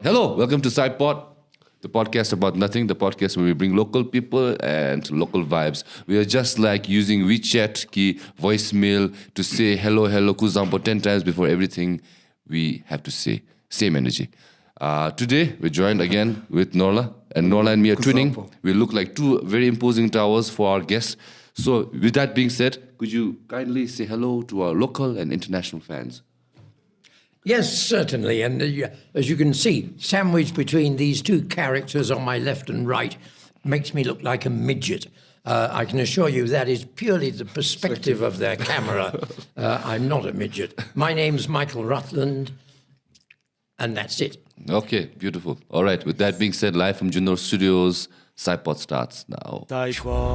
Hello, welcome to PSY-POD, the podcast about nothing, the podcast where we bring local people and local vibes. We are just like using WeChat ki voicemail to say hello, Kuzampo 10 times before everything we have to say. Same energy. Today, we're joined again with Norla. And Norla and me are twinning. We look like two very imposing towers for our guests. So, with that being said, could you kindly say hello to our local and international fans? Yes, certainly. And as you can see, sandwiched between these two characters on my left and right makes me look like a midget. I can assure you that is purely the perspective of their camera. I'm not a midget. My name's Michael Rutland, and that's it. Okay, beautiful. All right, with that being said, live from Juno Studios, PSY-POD starts now. PSY-POD.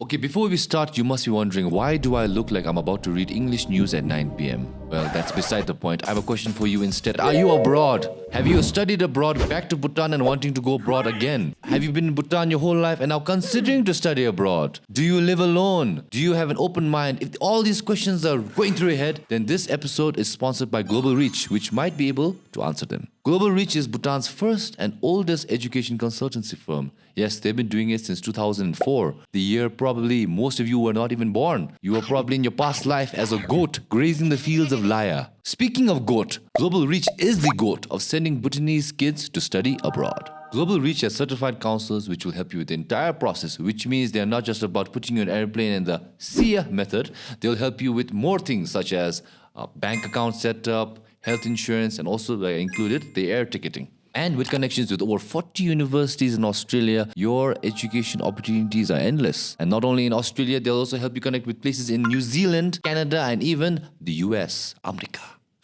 Okay, before we start, you must be wondering, why do I look like I'm about to read English news at 9 p.m? Well, that's beside the point. I have a question for you instead. Are you abroad? Have you studied abroad, back to Bhutan and wanting to go abroad again? Have you been in Bhutan your whole life and now considering to study abroad? Do you live alone? Do you have an open mind? If all these questions are going through your head, then this episode is sponsored by Global Reach, which might be able to answer them. Global Reach is Bhutan's first and oldest education consultancy firm. Yes, they've been doing it since 2004. The year probably most of you were not even born. You were probably in your past life as a goat grazing the fields of Laya. Speaking of goat, Global Reach is the goat of sending Bhutanese kids to study abroad. Global Reach has certified counselors which will help you with the entire process, which means they are not just about putting you in an airplane and the see ya method. They'll help you with more things such as bank account setup, health insurance, and also included the air ticketing. And with connections with over 40 universities in Australia, your education opportunities are endless. And not only in Australia, they'll also help you connect with places in New Zealand, Canada, and even the US, America.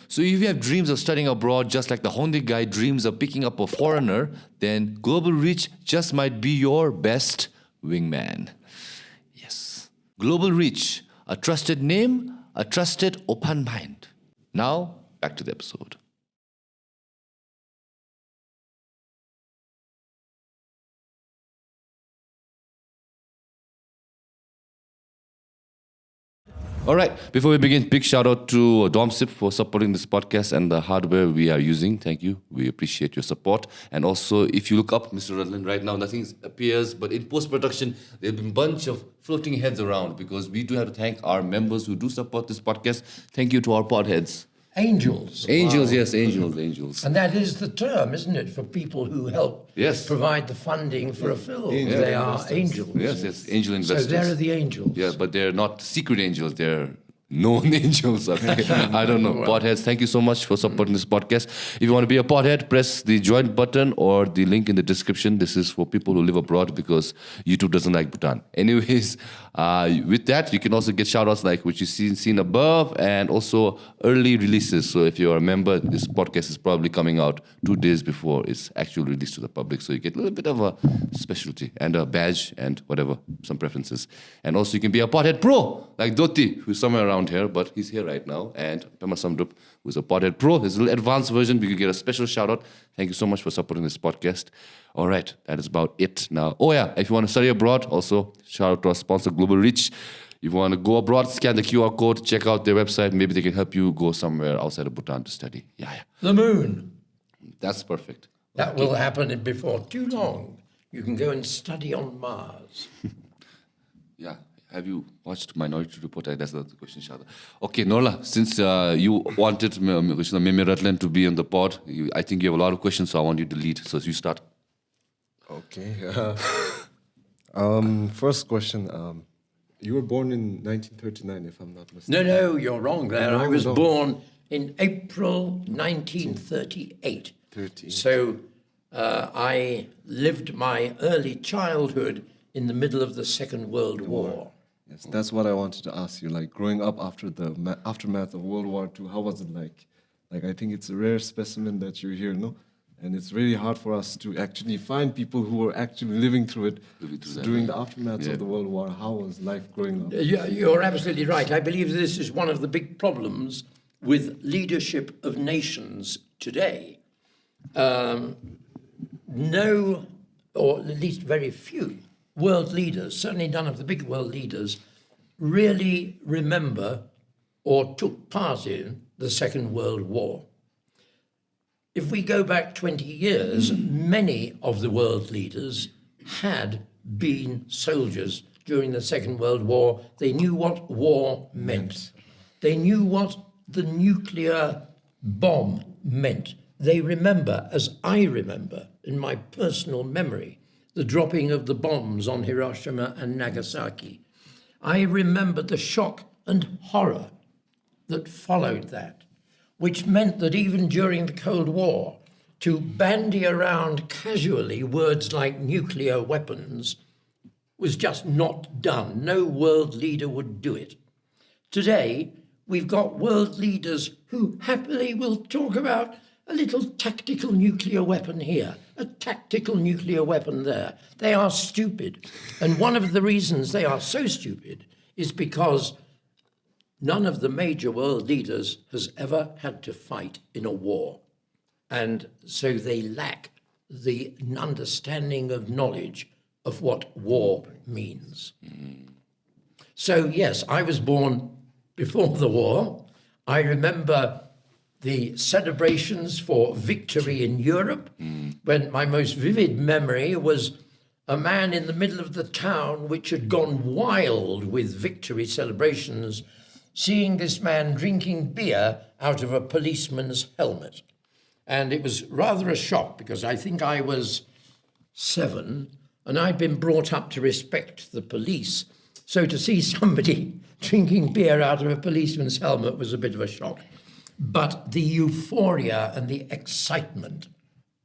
So if you have dreams of studying abroad, just like the Honda guy dreams of picking up a foreigner, then Global Reach just might be your best wingman. Yes. Global Reach, a trusted name, a trusted open mind. Now, back to the episode. All right, before we begin, big shout out to Domsip for supporting this podcast and the hardware we are using. Thank you. We appreciate your support. And also, if you look up Mr. Rutland right now, nothing appears, but in post-production, there have been a bunch of floating heads around because we do have to thank our members who do support this podcast. Thank you to our pod heads. Angels. Angels, wow. Yes, angels. And that is the term, isn't it, for people who help provide the funding for a film. They are angels. Yes, angel investors. So they're the angels. Yeah, but they're not secret angels. They're known angels. Okay? I don't know. Podheads, thank you so much for supporting this podcast. If you want to be a podhead, press the join button or the link in the description. This is for people who live abroad because YouTube doesn't like Bhutan. Anyways, with that, you can also get shout-outs like which you seen above and also early releases. So if you're a member, this podcast is probably coming out 2 days before it's actually released to the public. So you get a little bit of a specialty and a badge and whatever, some preferences. And also you can be a podhead pro like Doti, who's somewhere around here, but he's here right now. And Pema Samdrup, who's a podhead pro. His little advanced version, we could get a special shout-out. Thank you so much for supporting this podcast. All right, that is about it now. Oh yeah, if you want to study abroad, also shout out to our sponsor, Global Reach. If you want to go abroad, scan the QR code, check out their website. Maybe they can help you go somewhere outside of Bhutan to study. Yeah. The moon. That's perfect. That will happen before too long. You can go and study on Mars. Yeah. Have you watched Minority Report? That's the question, Shada. Okay, Norla, since you wanted Mimi Rutland to be on the pod, I think you have a lot of questions, so I want you to lead. So you start. Okay. First question. You were born in 1939, if I'm not mistaken. No, you're wrong there. I was born in April 1938. So I lived my early childhood in the middle of the Second World War. Yes, that's what I wanted to ask you. Like growing up after the aftermath of World War II, how was it like? Like I think it's a rare specimen that you're here, no? And it's really hard for us to actually find people who were actually living through it during the aftermath of the World War. How was life growing up? You're absolutely right. I believe this is one of the big problems with leadership of nations today. No, or at least very few, world leaders, certainly none of the big world leaders, really remember or took part in the Second World War. If we go back 20 years, many of the world leaders had been soldiers during the Second World War. They knew what war meant. They knew what the nuclear bomb meant. They remember, as I remember in my personal memory, the dropping of the bombs on Hiroshima and Nagasaki. I remember the shock and horror that followed that, which meant that even during the Cold War, to bandy around casually words like nuclear weapons was just not done. No world leader would do it. Today, we've got world leaders who happily will talk about a little tactical nuclear weapon here, a tactical nuclear weapon there. They are stupid. And one of the reasons they are so stupid is because none of the major world leaders has ever had to fight in a war. And so they lack the understanding of knowledge of what war means. So yes, I was born before the war. I remember the celebrations for victory in Europe, when my most vivid memory was a man in the middle of the town which had gone wild with victory celebrations, seeing this man drinking beer out of a policeman's helmet. And it was rather a shock because I think I was 7 and I'd been brought up to respect the police. So to see somebody drinking beer out of a policeman's helmet was a bit of a shock. But the euphoria and the excitement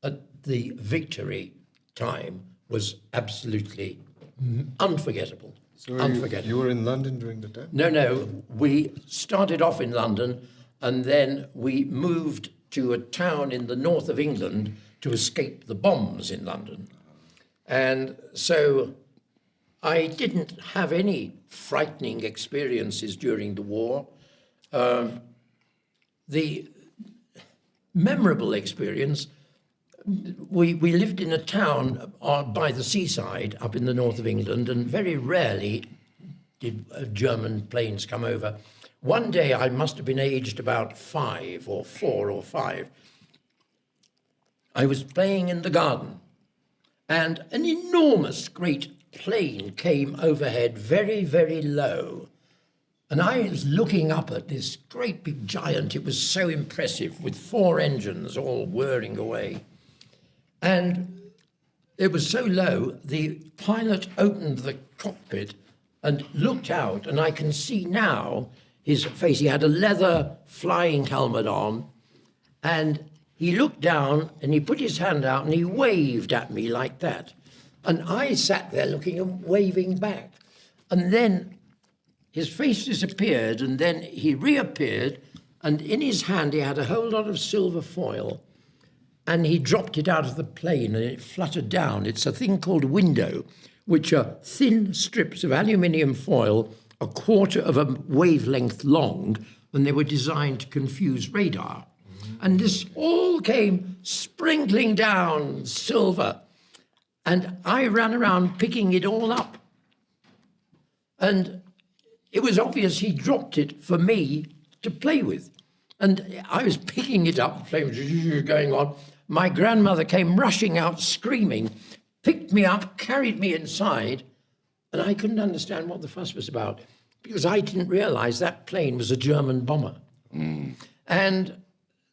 at the victory time was absolutely unforgettable. So unforgettable. you were in London during the time? No. We started off in London and then we moved to a town in the north of England to escape the bombs in London. And so I didn't have any frightening experiences during the war. The memorable experience, we lived in a town by the seaside up in the north of England, and very rarely did German planes come over. One day I must have been aged about 5 or 4 or 5. I was playing in the garden and an enormous great plane came overhead very, very low. And I was looking up at this great big giant. It was so impressive with 4 engines all whirring away. And it was so low, the pilot opened the cockpit and looked out, and I can see now his face. He had a leather flying helmet on, and he looked down and he put his hand out and he waved at me like that. And I sat there looking and waving back. And then his face disappeared, and then he reappeared, and in his hand he had a whole lot of silver foil, and he dropped it out of the plane and it fluttered down. It's a thing called window, which are thin strips of aluminium foil, a quarter of a wavelength long, and they were designed to confuse radar. And this all came sprinkling down silver, and I ran around picking it all up. And it was obvious he dropped it for me to play with. And I was picking it up, the plane was going on. My grandmother came rushing out screaming, picked me up, carried me inside, and I couldn't understand what the fuss was about because I didn't realize that plane was a German bomber. And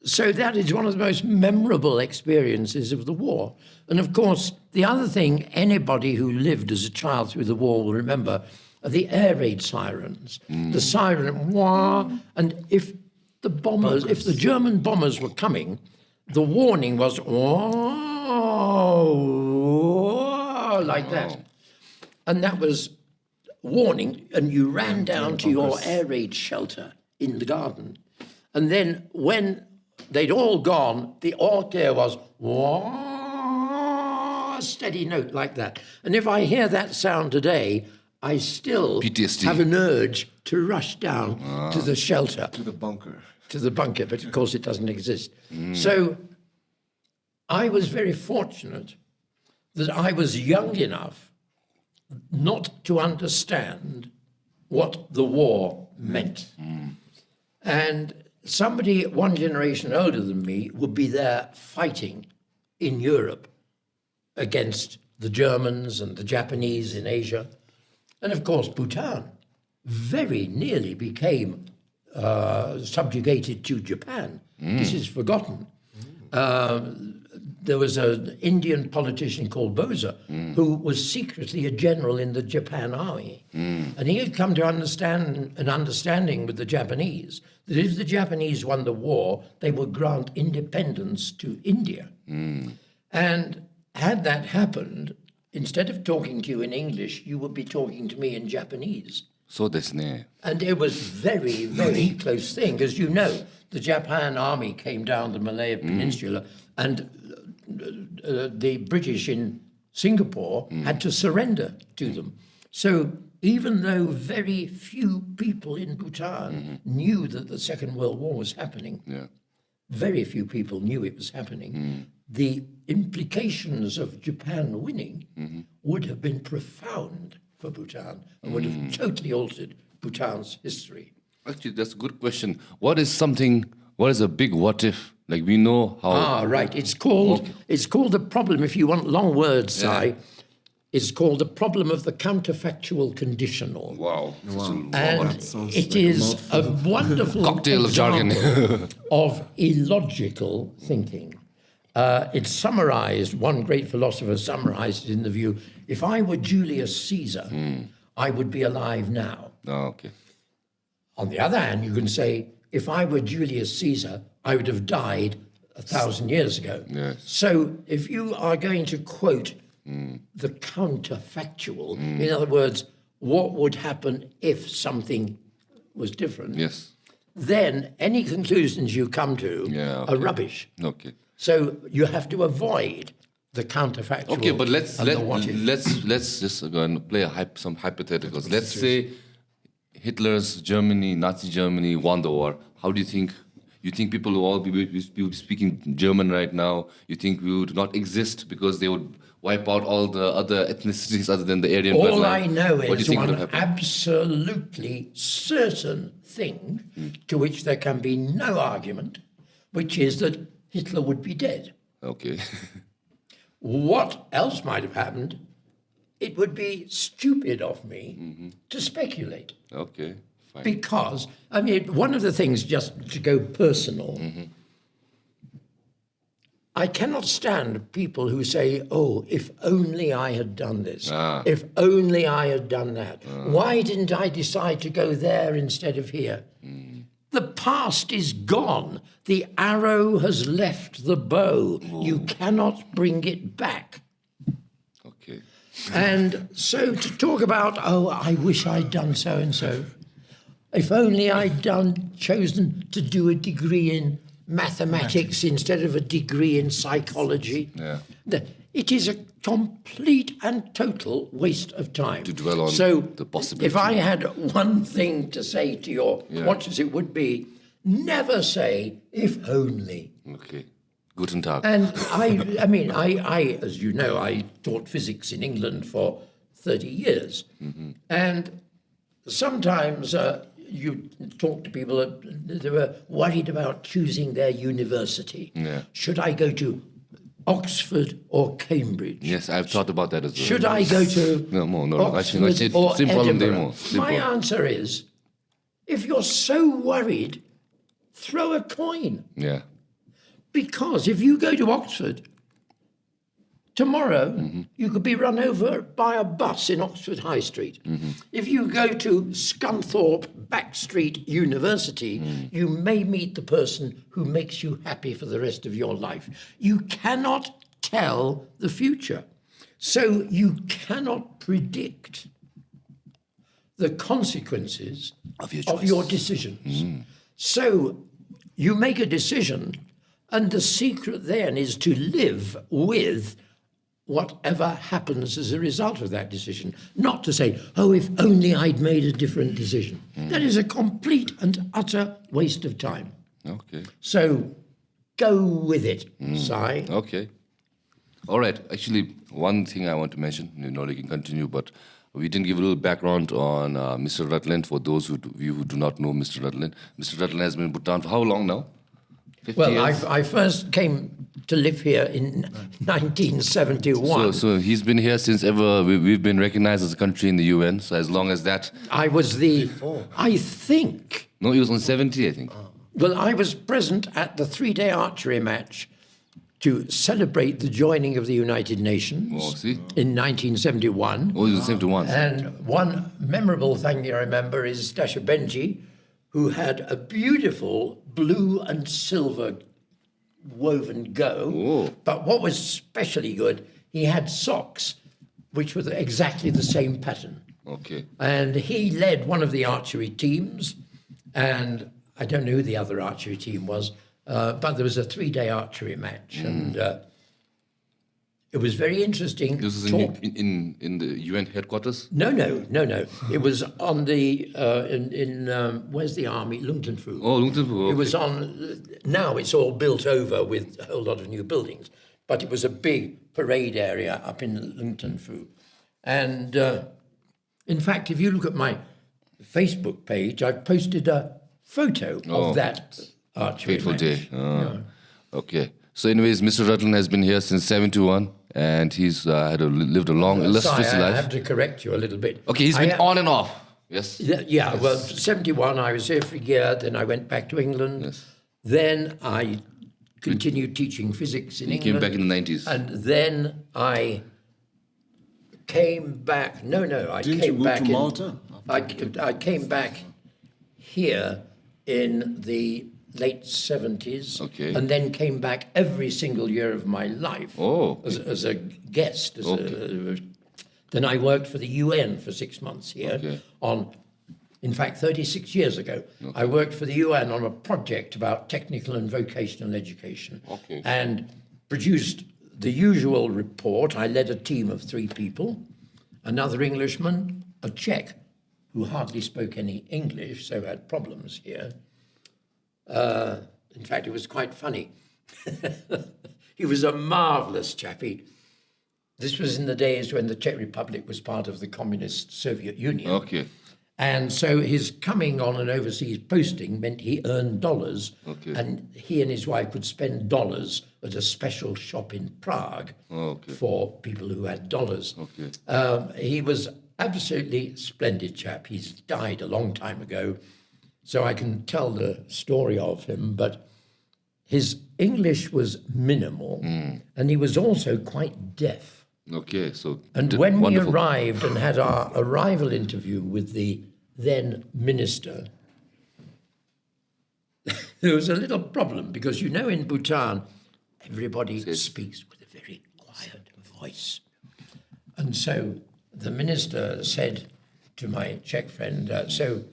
so that is one of the most memorable experiences of the war. And of course, the other thing anybody who lived as a child through the war will remember are the air raid sirens. The siren, wah, and if the German bombers were coming, the warning was, wah, like that. And that was warning, and you ran down to your air raid shelter in the garden. And then when they'd all gone, the all clear was, wah, steady note like that. And if I hear that sound today, I still PTSD. have an urge to rush down to the shelter. To the bunker. To the bunker, but of course it doesn't exist. So I was very fortunate that I was young enough not to understand what the war meant. And somebody one generation older than me would be there fighting in Europe against the Germans and the Japanese in Asia. And of course, Bhutan very nearly became subjugated to Japan. This is forgotten. There was an Indian politician called Bose who was secretly a general in the Japan army. And he had come to understand an understanding with the Japanese that if the Japanese won the war, they would grant independence to India. And had that happened, instead of talking to you in English, you would be talking to me in Japanese. So desu ne. And it was very, very close thing. As you know, the Japan army came down the Malaya Peninsula and the British in Singapore had to surrender to them. So even though very few people in Bhutan knew that the Second World War was happening, very few people knew it was happening, the implications of Japan winning would have been profound for Bhutan and would have totally altered Bhutan's history. Actually, that's a good question. What is a big what if? Like we know how... Right. It's called the problem, if you want long words, Sai, it's called the problem of the counterfactual conditional. Wow. And it is a wonderful cocktail of jargon of illogical thinking. It's summarized, one great philosopher summarized it in the view, if I were Julius Caesar, I would be alive now. Oh, okay. On the other hand, you can say, if I were Julius Caesar, I would have died 1,000 years ago. Yes. So if you are going to quote the counterfactual, in other words, what would happen if something was different, then any conclusions you come to are rubbish. Okay. So you have to avoid the counterfactual. Okay, but let's just go and play some hypotheticals. Let's say Hitler's Germany, Nazi Germany won the war. How do you think? You think people will all be speaking German right now? You think we would not exist because they would wipe out all the other ethnicities other than the Aryan bloodline? All I know is one absolutely certain thing to which there can be no argument, which is that Hitler would be dead. Okay. What else might have happened? It would be stupid of me to speculate. Okay, fine. Because, I mean, one of the things, just to go personal, I cannot stand people who say, oh, if only I had done this, if only I had done that. Why didn't I decide to go there instead of here? The past is gone. The arrow has left the bow. You cannot bring it back. Okay. And so to talk about, oh, I wish I'd done so-and-so. If only I'd chosen to do a degree in mathematics instead of a degree in psychology. Yeah. It is a complete and total waste of time. To dwell on the possibility. If I had one thing to say to your watchers, it would be, never say, if only. Okay. Guten Tag. And I mean, as you know, I taught physics in England for 30 years. And sometimes you talk to people that were worried about choosing their university. Should I go to Oxford or Cambridge? Yes, I've thought about that as well. Should I go to Oxford or Edinburgh? My answer is, if you're so worried, throw a coin. Yeah. Because if you go to Oxford, tomorrow you could be run over by a bus in Oxford High Street. If you go to Scunthorpe Backstreet University, you may meet the person who makes you happy for the rest of your life. You cannot tell the future. So you cannot predict the consequences of your decisions. So you make a decision, and the secret then is to live with whatever happens as a result of that decision. Not to say, oh, if only I'd made a different decision. That is a complete and utter waste of time. Okay. So go with it, Sai. Okay. All right. Actually, one thing I want to mention, you can continue, but We didn't give a little background on Mr. Rutland for those who do not know Mr. Rutland. Mr. Rutland has been in Bhutan for how long now? 50 Well, years? I first came to live here in 1971. So he's been here since ever we've been recognized as a country in the UN. So as long as that. I was I think. No, he was on 70, I think. Well, I was present at the 3-day archery match to celebrate the joining of the United Nations in 1971. Oh, he was 71. And one memorable thing you remember is Dasha Benji, who had a beautiful blue and silver woven go. Oh. But what was especially good, he had socks which were exactly the same pattern. Okay. And he led one of the archery teams, and I don't know who the other archery team was, but there was a 3-day archery match, and it was very interesting. This is in the UN headquarters? No. It was on the where's the army? Lungtenfu. Oh, Lungtenfu. Okay. It was on. Now it's all built over with a whole lot of new buildings, but it was a big parade area up in Lungtenfu, and in fact, if you look at my Facebook page, I've posted a photo of that archery Fateful match. day. Yeah. Okay. So anyways, Mr. Rutland has been here since 71, and he's lived a long, illustrious Sorry, I life. have to correct you a little bit. Okay, he's been on and off. Yes? Yeah, well, 71, I was here for a year, then I went back to England. Yes. Then I continued teaching physics in He England. came back in the 90s. And then I came back. No, I Didn't came you move back to Malta? I came back here in the late 70s. Okay. And then came back every single year of my life. Oh, As a guest. Then I worked for the UN for 6 months here in fact, 36 years ago, I worked for the UN on a project about technical and vocational education and produced the usual report. I led a team of 3 people, another Englishman, a Czech who hardly spoke any English, so had problems here. In fact, it was quite funny. He was a marvellous chappie. This was in the days when the Czech Republic was part of the communist Soviet Union. Okay. And so his coming on an overseas posting meant he earned dollars, and he and his wife could spend dollars at a special shop in Prague for people who had dollars. He was absolutely splendid chap. He's died a long time ago, so I can tell the story of him, but his English was minimal, and he was also quite deaf. Okay, so... And when we arrived and had our arrival interview with the then minister, there was a little problem because, you know, in Bhutan, everybody speaks with a very quiet voice. And so the minister said to my Czech friend, so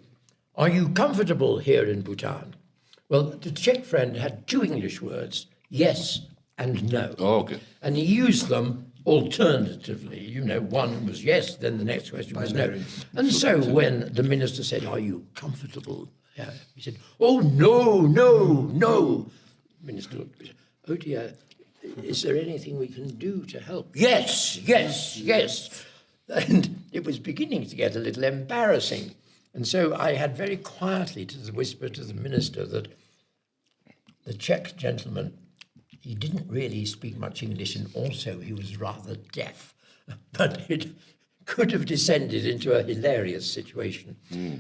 are you comfortable here in Bhutan? Well, the Czech friend had 2 English words, yes and no. Oh, okay. And he used them alternatively. You know, one was yes, then the next question was no. And so when the minister said, are you comfortable? He said, oh, no. Minister looked at me, oh dear, is there anything we can do to help? Yes. And it was beginning to get a little embarrassing. And so I had very quietly to whisper to the minister that the Czech gentleman, he didn't really speak much English, and also he was rather deaf. But it could have descended into a hilarious situation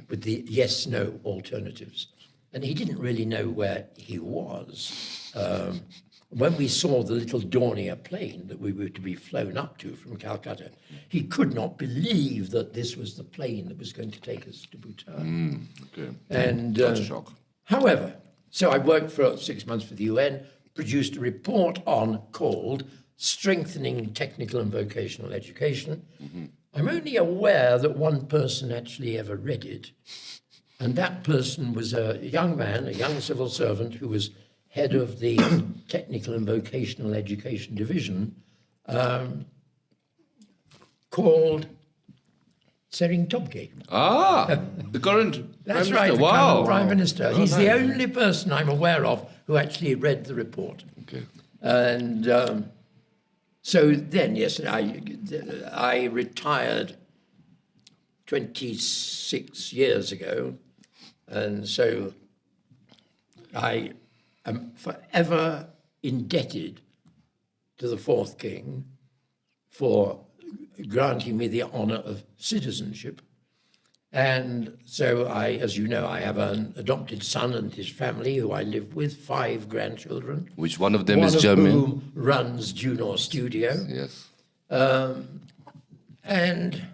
with the yes-no alternatives. And he didn't really know where he was. When we saw the little Dornier plane that we were to be flown up to from Calcutta, he could not believe that this was the plane that was going to take us to Bhutan. And shock. however, so I worked for 6 months for the UN, produced a report called Strengthening Technical and Vocational Education. I'm only aware that one person actually ever read it, and that person was a young man, a young civil servant who was head of the Technical and Vocational Education Division, called Sering Tobke. The current That's Prime right, Minister. the Wow. current Prime Minister. He's the only person I'm aware of who actually read the report. Okay. And so then, yes, I retired 26 years ago, and so I am forever indebted to the Fourth King for granting me the honour of citizenship. And so I, as you know, I have an adopted son and his family who I live with, 5 grandchildren. Which one of them is One of German? whom runs Juno Studio. Yes. And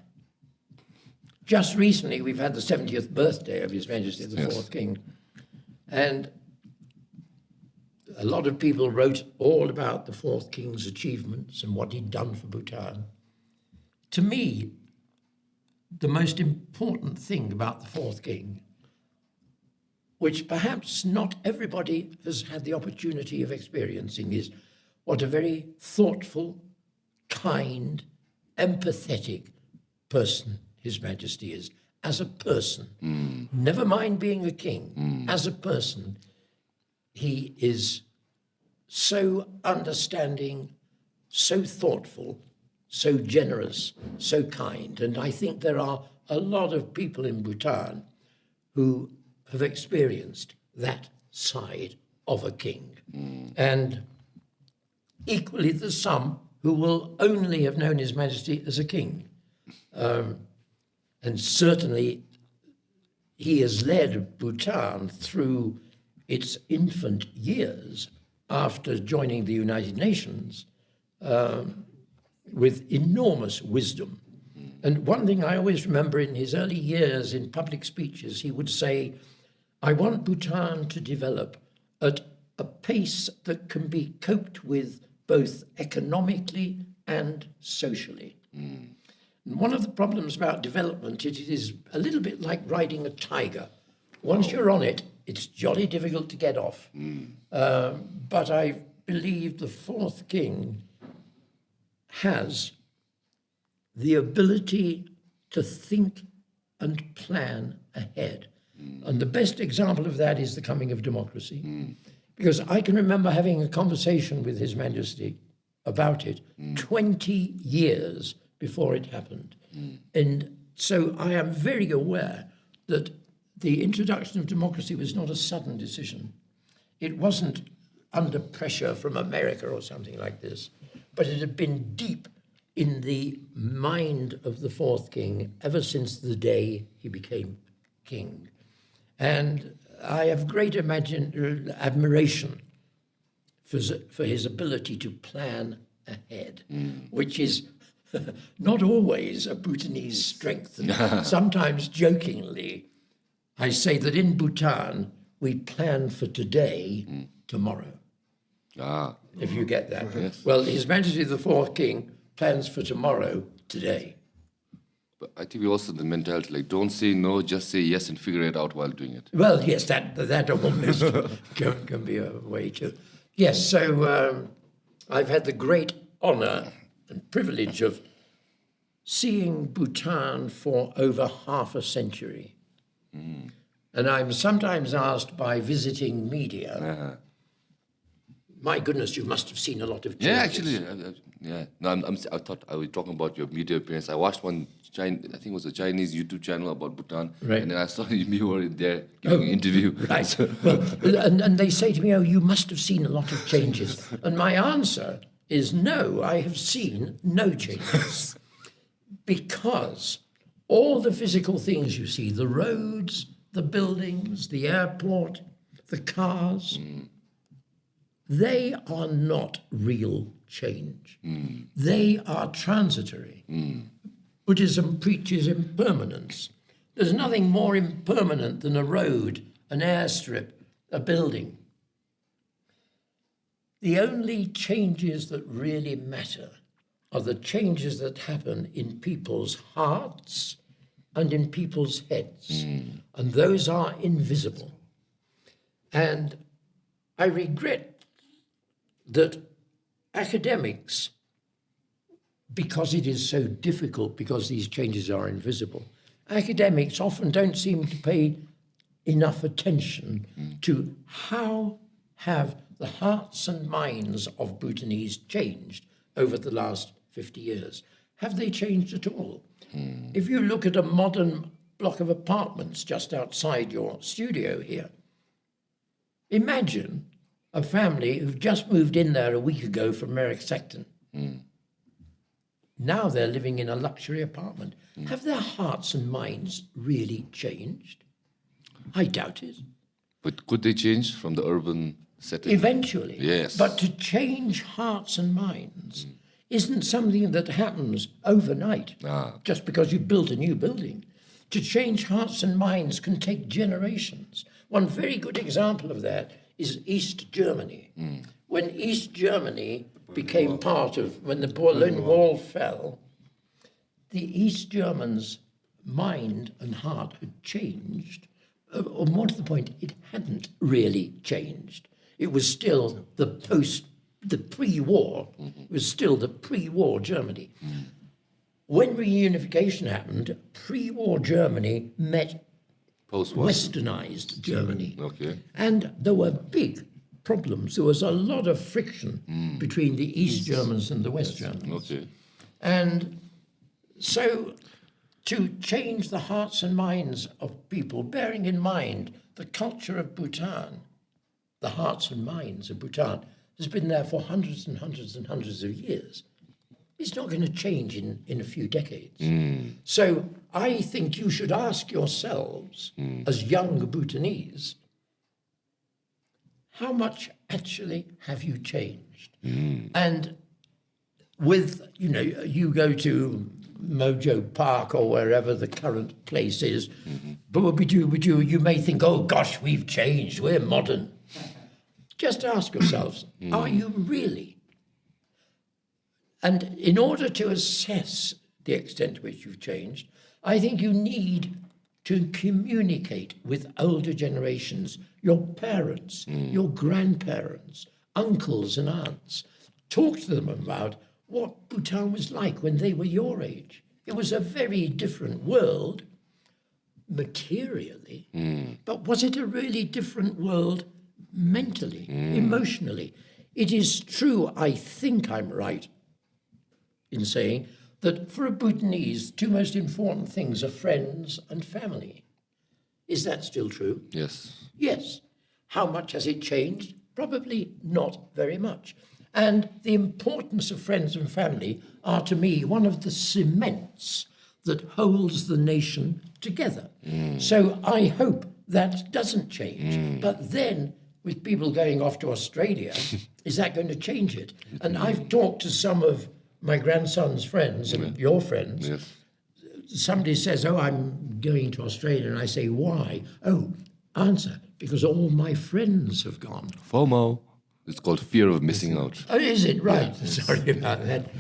just recently we've had the 70th birthday of His Majesty the Fourth King. And a lot of people wrote all about the Fourth King's achievements and what he'd done for Bhutan. To me, the most important thing about the Fourth King, which perhaps not everybody has had the opportunity of experiencing, is what a very thoughtful, kind, empathetic person His Majesty is, as a person. Never mind being a king. As a person, he is so understanding, so thoughtful, so generous, so kind. And I think there are a lot of people in Bhutan who have experienced that side of a king. And equally, there's some who will only have known His Majesty as a king. And certainly, he has led Bhutan through its infant years after joining the United Nations with enormous wisdom. And one thing I always remember in his early years in public speeches, he would say, I want Bhutan to develop at a pace that can be coped with both economically and socially. And one of the problems about development, it is a little bit like riding a tiger. Once you're on it, it's jolly difficult to get off. But I believe the Fourth King has the ability to think and plan ahead. And the best example of that is the coming of democracy. Because I can remember having a conversation with His Majesty about it 20 years before it happened. And so I am very aware that the introduction of democracy was not a sudden decision. It wasn't under pressure from America or something like this, but it had been deep in the mind of the Fourth King ever since the day he became king. And I have great admiration for his ability to plan ahead, which is not always a Bhutanese strength. And sometimes jokingly, I say that in Bhutan, we plan for today, tomorrow. If you get that. Yes. Well, His Majesty the Fourth King plans for tomorrow, today. But I think we also the mentality, like, don't say no, just say yes and figure it out while doing it. Well, yes, that almost can be a way to. Yes, so I've had the great honour and privilege of seeing Bhutan for over half a century. And I'm sometimes asked by visiting media, my goodness, you must have seen a lot of changes. Yeah, actually, yeah. No, I thought I was talking about your media appearance. I watched one, I think it was a Chinese YouTube channel about Bhutan, Right. and then I saw you were there giving an interview. Right. So- Well, and they say to me, oh, you must have seen a lot of changes. And my answer is no, I have seen no changes. Because all the physical things you see, the roads, the buildings, the airport, the cars, they are not real change. They are transitory. Buddhism preaches impermanence. There's nothing more impermanent than a road, an airstrip, a building. The only changes that really matter are the changes that happen in people's hearts and in people's heads. And those are invisible. And I regret that academics, because it is so difficult, because these changes are invisible, academics often don't seem to pay enough attention to how have the hearts and minds of Bhutanese changed over the last 50 years. have they changed at all? If you look at a modern block of apartments just outside your studio here, imagine a family who've just moved in there a week ago from Merrick Secton. Now they're living in a luxury apartment. Have their hearts and minds really changed? I doubt it. But could they change from the urban setting? Eventually. Yes. But to change hearts and minds isn't something that happens overnight just because you built a new building. To change hearts and minds can take generations. One very good example of that is East Germany. When East Germany became part of, when the Berlin Wall fell, the East Germans' mind and heart had changed. Or more to the point, it hadn't really changed. It was still the pre-war, it was still the pre-war Germany. When reunification happened, pre-war Germany met westernized Germany. Okay. And there were big problems. There was a lot of friction between the East Germans and the West Germans. Okay. And so to change the hearts and minds of people, bearing in mind the culture of Bhutan, the hearts and minds of Bhutan, has been there for hundreds and hundreds and hundreds of years. It's not going to change in a few decades. So I think you should ask yourselves, as young Bhutanese, how much actually have you changed? And with, you go to Mojo Park or wherever the current place is, you may think, oh gosh, we've changed, we're modern. Just ask yourselves, are you really? And in order to assess the extent to which you've changed, I think you need to communicate with older generations, your parents, your grandparents, uncles and aunts. Talk to them about what Bhutan was like when they were your age. It was a very different world, materially, but was it a really different world mentally, emotionally? It is true, I think I'm right in saying that for a Bhutanese, two most important things are friends and family. Is that still true? Yes. Yes. How much has it changed? Probably not very much. And the importance of friends and family are, to me, one of the cements that holds the nation together. So I hope that doesn't change. But then, with people going off to Australia, is that going to change it? And I've talked to some of my grandson's friends and your friends. Yes. Somebody says, oh, I'm going to Australia. And I say, why? Oh, answer, because all my friends have gone. FOMO. It's called fear of missing out. Oh, is it? Right. Yeah. Sorry about that.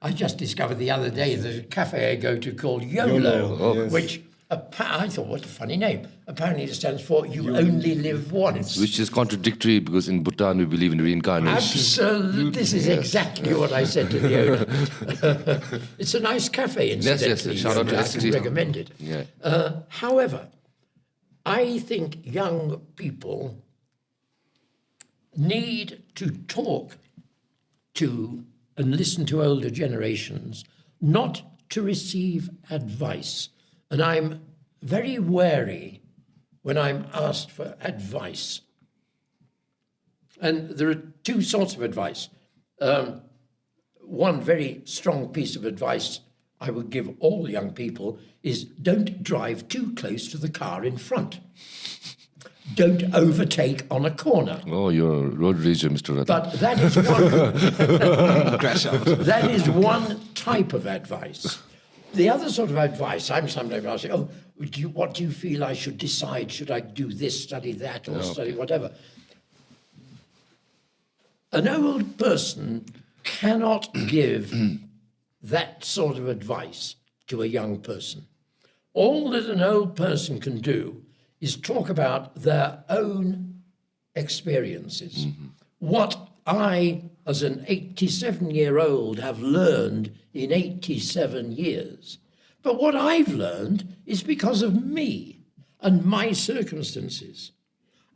I just discovered the other day there's a cafe I go to called YOLO, which I thought, what a funny name. Apparently it stands for You Only Live Once. Which is contradictory because in Bhutan we believe in reincarnation. Absolutely. This is exactly what I said to the owner. It's a nice cafe, incidentally. Yes. Shout out to I ST. can recommend it. Yeah. However, I think young people need to talk to and listen to older generations, not to receive advice. And I'm very wary when I'm asked for advice. And there are two sorts of advice. One very strong piece of advice I would give all young people is don't drive too close to the car in front. Don't overtake on a corner. Oh, you're a road rager, Mr. Rutland. But that is one Crash out. that is one type of advice. The other sort of advice, I'm sometimes asking, oh, what do you feel I should decide? Should I do this, study that, or study whatever? An old person cannot give that sort of advice to a young person. All that an old person can do is talk about their own experiences. What I, as an 87-year-old, have learned in 87 years. But what I've learned is because of me and my circumstances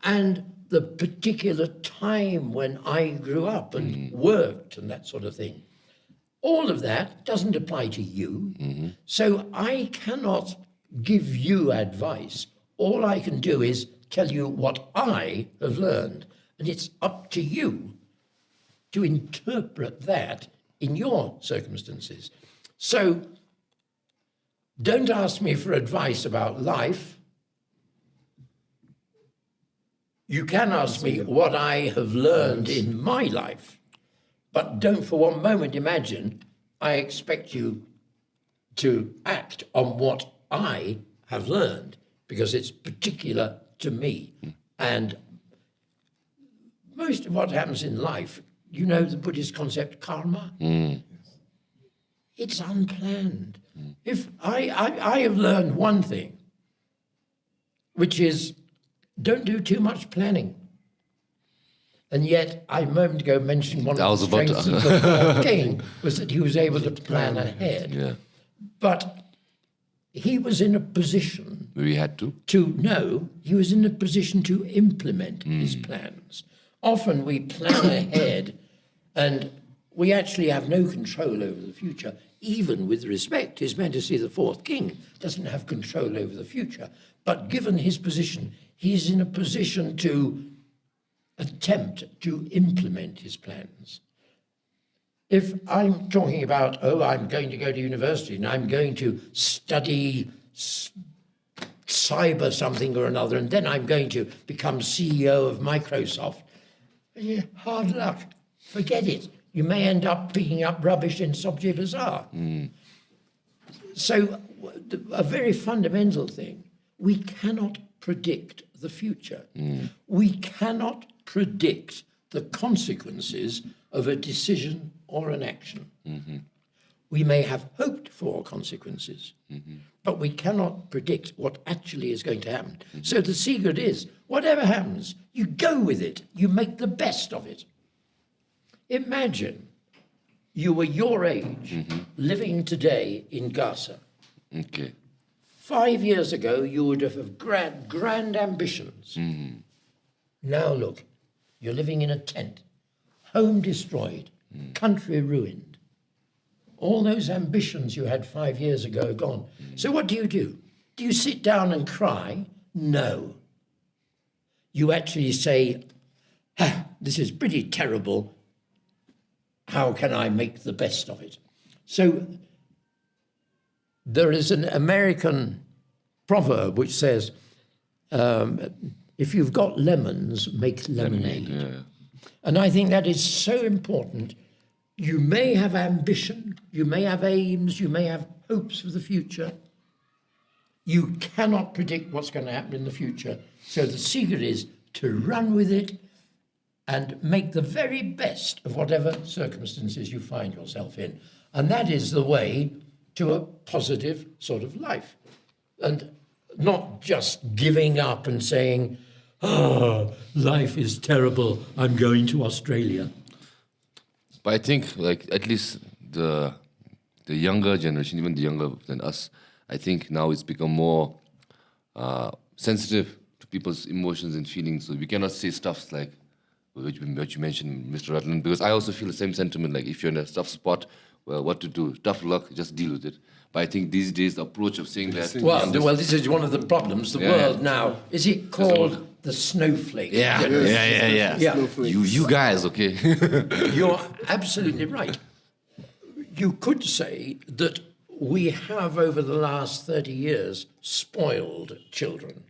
and the particular time when I grew up and worked and that sort of thing. All of that doesn't apply to you. So I cannot give you advice. All I can do is tell you what I have learned. And it's up to you to interpret that in your circumstances. So don't ask me for advice about life. You can ask me what I have learned in my life, but don't for one moment imagine I expect you to act on what I have learned, because it's particular to me. And most of what happens in life, you know the Buddhist concept karma? It's unplanned. If I have learned one thing, which is don't do too much planning. And yet, I a moment ago mentioned one of the strengths of the fourth king was that he was able to plan ahead. Yeah. But he was in a position We had to. he was in a position to implement his plans. Often we plan ahead and we actually have no control over the future. Even with respect, His Majesty the Fourth King doesn't have control over the future. But given his position, he's in a position to attempt to implement his plans. If I'm talking about, I'm going to go to university and I'm going to study cyber something or another, and then I'm going to become CEO of Microsoft, hard luck. Forget it. You may end up picking up rubbish in Sobje Bazaar. So a very fundamental thing, we cannot predict the future. We cannot predict the consequences of a decision or an action. We may have hoped for consequences, but we cannot predict what actually is going to happen. So the secret is, whatever happens, you go with it. You make the best of it. Imagine you were your age, living today in Gaza. Okay. 5 years ago, you would have grand ambitions. Now look, you're living in a tent, home destroyed, country ruined. All those ambitions you had 5 years ago are gone. So what do? Do you sit down and cry? No. You actually say, this is pretty terrible. How can I make the best of it? So there is an American proverb which says, if you've got lemons, make lemonade. And I think that is so important. You may have ambition, you may have aims, you may have hopes for the future. You cannot predict what's going to happen in the future. So the secret is to run with it and make the very best of whatever circumstances you find yourself in. And that is the way to a positive sort of life. And not just giving up and saying, life is terrible, I'm going to Australia. But I think, like, at least the younger generation, even the younger than us, I think now it's become more sensitive to people's emotions and feelings. So we cannot say stuff like what you mentioned, Mr. Rutland, because I also feel the same sentiment. Like, if you're in a tough spot, well, what to do? Tough luck, just deal with it. But I think these days the approach of saying that... Well, this is one of the problems. The world now, is it called the snowflake? Yeah. You guys, okay? You're absolutely right. You could say that we have, over the last 30 years, spoiled children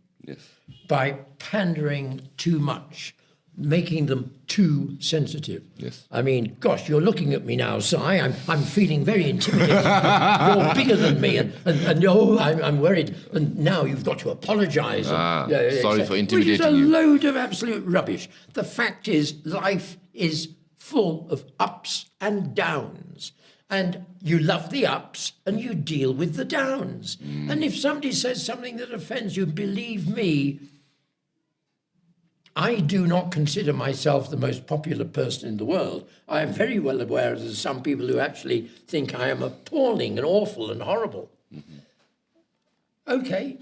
by pandering too much, making them too sensitive. Yes. I mean, gosh, you're looking at me now, Si. I'm feeling very intimidated. You're bigger than me, and I'm worried. And now you've got to apologise. Sorry for intimidating which is a you. load of absolute rubbish. The fact is, life is full of ups and downs. And you love the ups and you deal with the downs. And if somebody says something that offends you, believe me, I do not consider myself the most popular person in the world. I am very well aware that there's some people who actually think I am appalling and awful and horrible. Okay,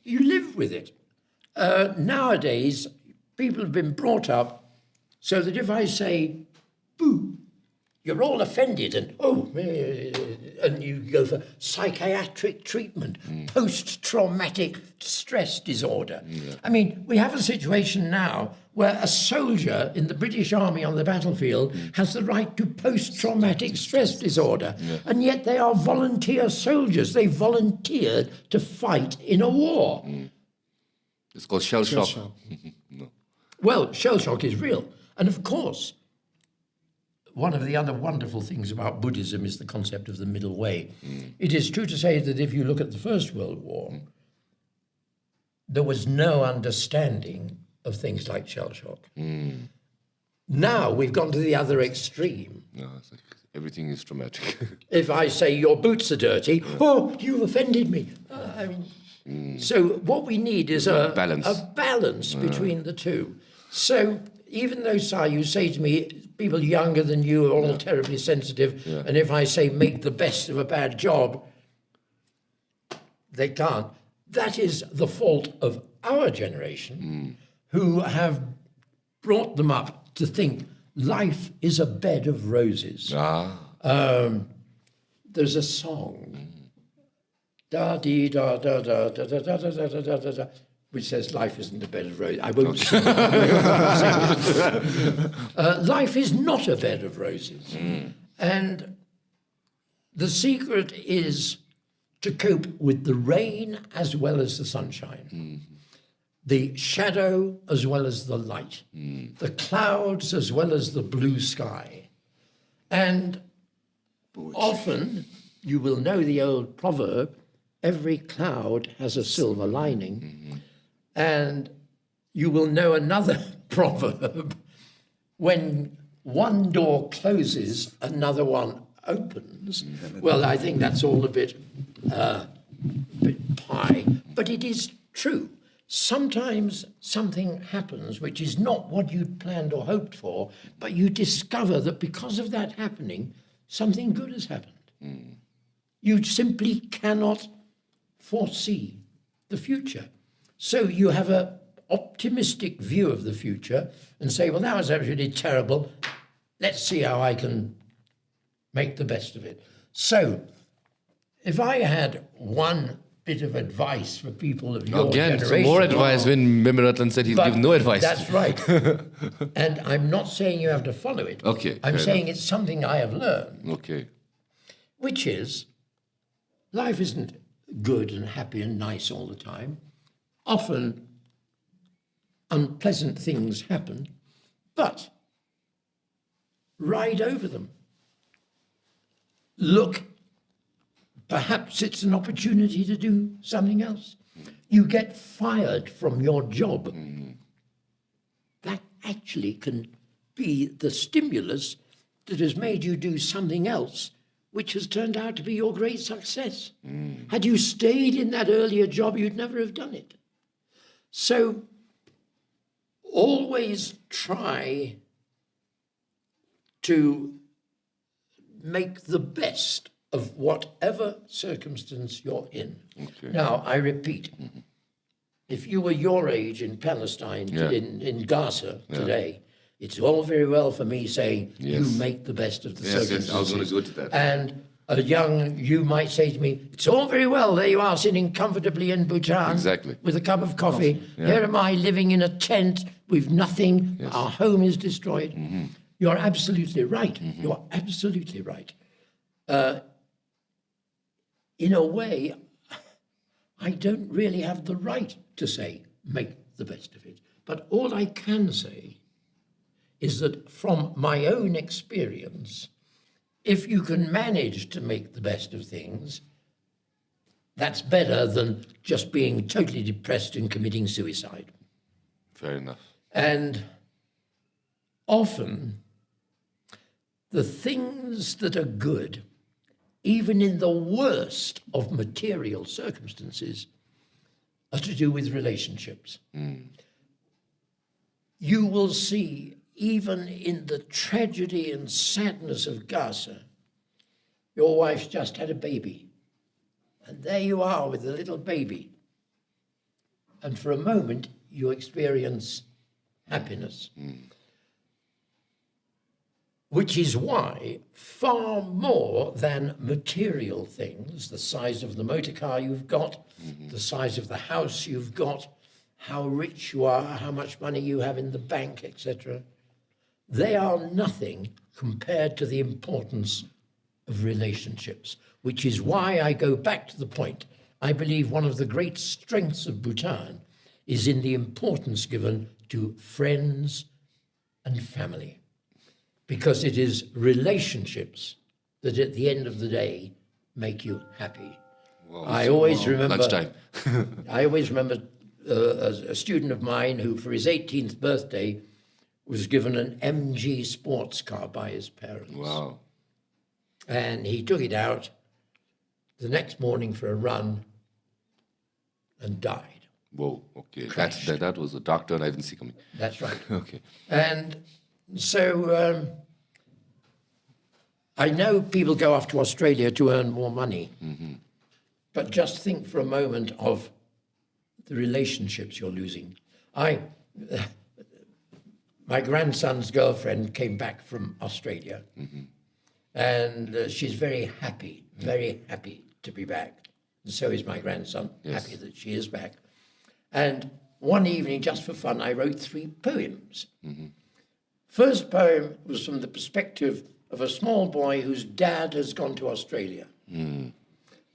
you live with it. Nowadays, people have been brought up so that if I say, boo, you're all offended and you go for psychiatric treatment, post-traumatic stress disorder. I mean, we have a situation now where a soldier in the British Army on the battlefield has the right to post-traumatic stress disorder, and yet they are volunteer soldiers. They volunteered to fight in a war. It's called shell shock. Well, shell shock is real. And of course, one of the other wonderful things about Buddhism is the concept of the middle way. It is true to say that if you look at the First World War, there was no understanding of things like shell shock. Now we've gone to the other extreme. No, it's like everything is traumatic. If I say your boots are dirty, oh, you've offended me. So what we need is a balance between the two. So even though, Sai, you say to me, people younger than you are all terribly sensitive, and if I say make the best of a bad job, they can't. That is the fault of our generation, who have brought them up to think life is a bed of roses. There's a song, which says life isn't a bed of roses. I won't sing it. Life is not a bed of roses. And the secret is to cope with the rain as well as the sunshine, the shadow as well as the light, the clouds as well as the blue sky. And often, you will know the old proverb, every cloud has a silver lining. And you will know another proverb, when one door closes, another one opens. Well, I think that's all a bit pie, but it is true. Sometimes something happens which is not what you'd planned or hoped for, but you discover that because of that happening, something good has happened. You simply cannot foresee the future. So you have an optimistic view of the future and say, well, that was absolutely terrible. Let's see how I can make the best of it. So if I had one bit of advice for people of your generation... Again, more advice when Rutland said he'd give no advice. That's right. And I'm not saying you have to follow it. Okay. I'm saying it's something I have learned. Okay. Which is, life isn't good and happy and nice all the time. Often unpleasant things happen, but ride over them. Look, perhaps it's an opportunity to do something else. You get fired from your job. That actually can be the stimulus that has made you do something else, which has turned out to be your great success. Had you stayed in that earlier job, you'd never have done it. So always try to make the best of whatever circumstance you're in. Okay. Now, I repeat, if you were your age in Palestine, in Gaza today, it's all very well for me saying, you make the best of the circumstances. Yes, I was going to go to that. And you might say to me, it's all very well, there you are sitting comfortably in Bhutan with a cup of coffee. Here am I living in a tent with nothing. Our home is destroyed. You're absolutely right. You're absolutely right. In a way, I don't really have the right to say, make the best of it. But all I can say is that from my own experience, if you can manage to make the best of things, that's better than just being totally depressed and committing suicide. Fair enough. And often, the things that are good, even in the worst of material circumstances, are to do with relationships. You will see, even in the tragedy and sadness of Gaza, your wife's just had a baby. And there you are with the little baby. And for a moment, you experience happiness. which is why far more than material things, the size of the motor car you've got, the size of the house you've got, how rich you are, how much money you have in the bank, etc., they are nothing compared to the importance of relationships, which is why I go back to the point. I believe one of the great strengths of Bhutan is in the importance given to friends and family, because it is relationships that at the end of the day make you happy. Wow. I always remember Lunchtime. I always remember a student of mine who, for his 18th birthday, was given an MG sports car by his parents. Wow. And he took it out the next morning for a run and died. Whoa. Okay. Crashed. That was a dark turn I didn't see coming. That's right. Okay. And so I know people go off to Australia to earn more money, but just think for a moment of the relationships you're losing. My grandson's girlfriend came back from Australia, and she's very happy to be back. And so is my grandson, happy that she is back. And one evening, just for fun, I wrote 3 poems. First poem was from the perspective of a small boy whose dad has gone to Australia. And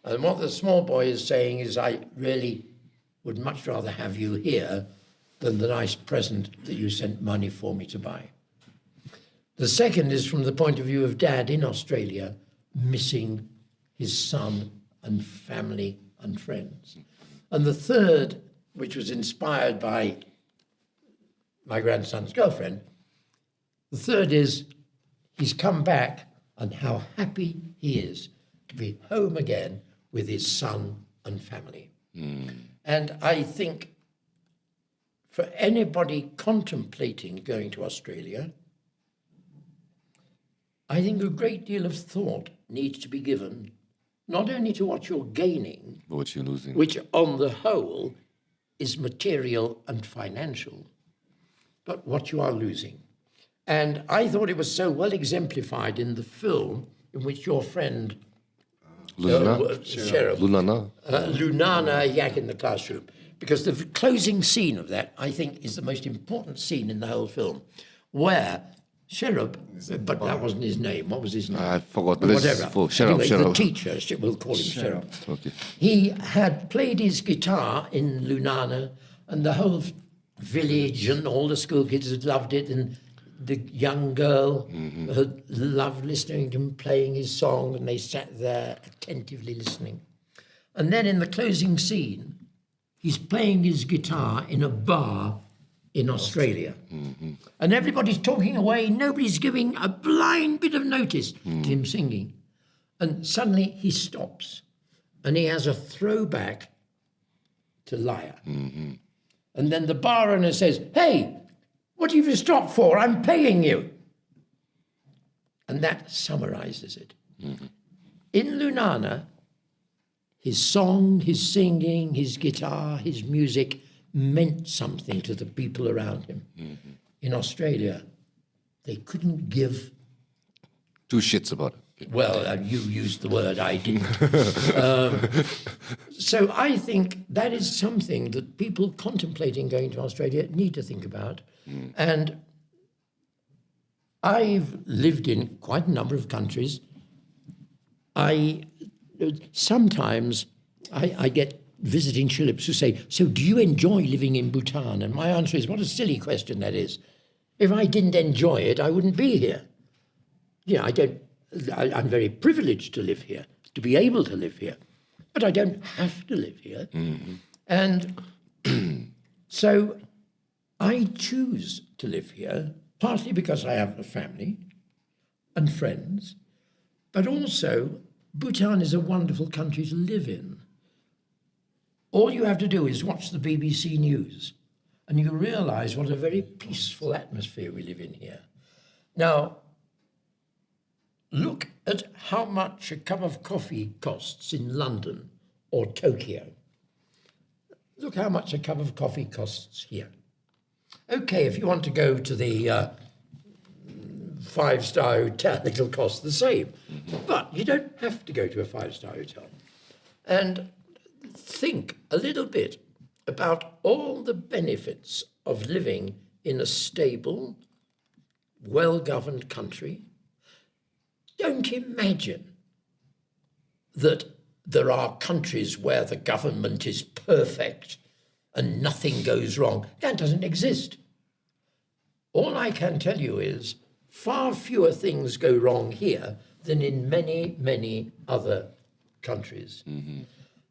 what the small boy is saying is, I really would much rather have you here than the nice present that you sent money for me to buy. The second is from the point of view of dad in Australia, missing his son and family and friends. And the third, which was inspired by my grandson's girlfriend, the third is he's come back and how happy he is to be home again with his son and family. And I think for anybody contemplating going to Australia, I think a great deal of thought needs to be given, not only to what you're gaining, But what you're losing. which on the whole is material and financial, but what you are losing. And I thought it was so well exemplified in the film in which your friend Sheriff, Lunana Yak in the classroom, because the closing scene of that, I think, is the most important scene in the whole film, where Sherub, but that wasn't his name. What was his name? I forgot. But Whatever. Anyway, the Sherub. teacher, we'll call him Sherub. Okay. He had played his guitar in Lunana, and the whole village and all the school kids had loved it, and the young girl had loved listening to him playing his song, and they sat there attentively listening. And then in the closing scene, he's playing his guitar in a bar in Australia. And everybody's talking away, nobody's giving a blind bit of notice to him singing. And suddenly he stops, and he has a throwback to Lyre. And then the bar owner says, "Hey, what have you stopped for? I'm paying you." And that summarizes it. In Lunana, his song, his singing, his guitar, his music meant something to the people around him. In Australia, they couldn't give... 2 shits about it. Well, you used the word, I didn't. So I think that is something that people contemplating going to Australia need to think about. And I've lived in quite a number of countries. Sometimes I get visiting Shillips who say, "So do you enjoy living in Bhutan?" And my answer is, what a silly question that is. If I didn't enjoy it, I wouldn't be here. Yeah, I'm very privileged to live here, to be able to live here, but I don't have to live here. And so I choose to live here, partly because I have a family and friends, but also Bhutan is a wonderful country to live in. All you have to do is watch the BBC News, and you realize what a very peaceful atmosphere we live in here. Now, look at how much a cup of coffee costs in London or Tokyo. Look how much a cup of coffee costs here. Okay, if you want to go to the 5-star hotel, it'll cost the same. But you don't have to go to a 5-star hotel. And think a little bit about all the benefits of living in a stable, well-governed country. Don't imagine that there are countries where the government is perfect and nothing goes wrong. That doesn't exist. All I can tell you is far fewer things go wrong here than in many, many other countries.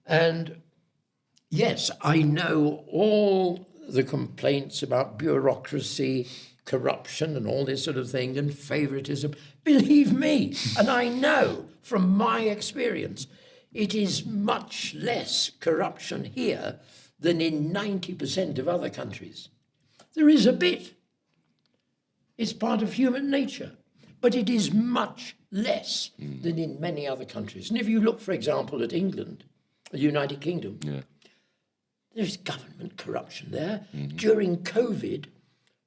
And yes, I know all the complaints about bureaucracy, corruption and all this sort of thing and favoritism. Believe me, and I know from my experience, it is much less corruption here than in 90% of other countries. There is a bit. It's part of human nature, but it is much less than in many other countries. And if you look, for example, at England, the United Kingdom, there's government corruption there. During COVID,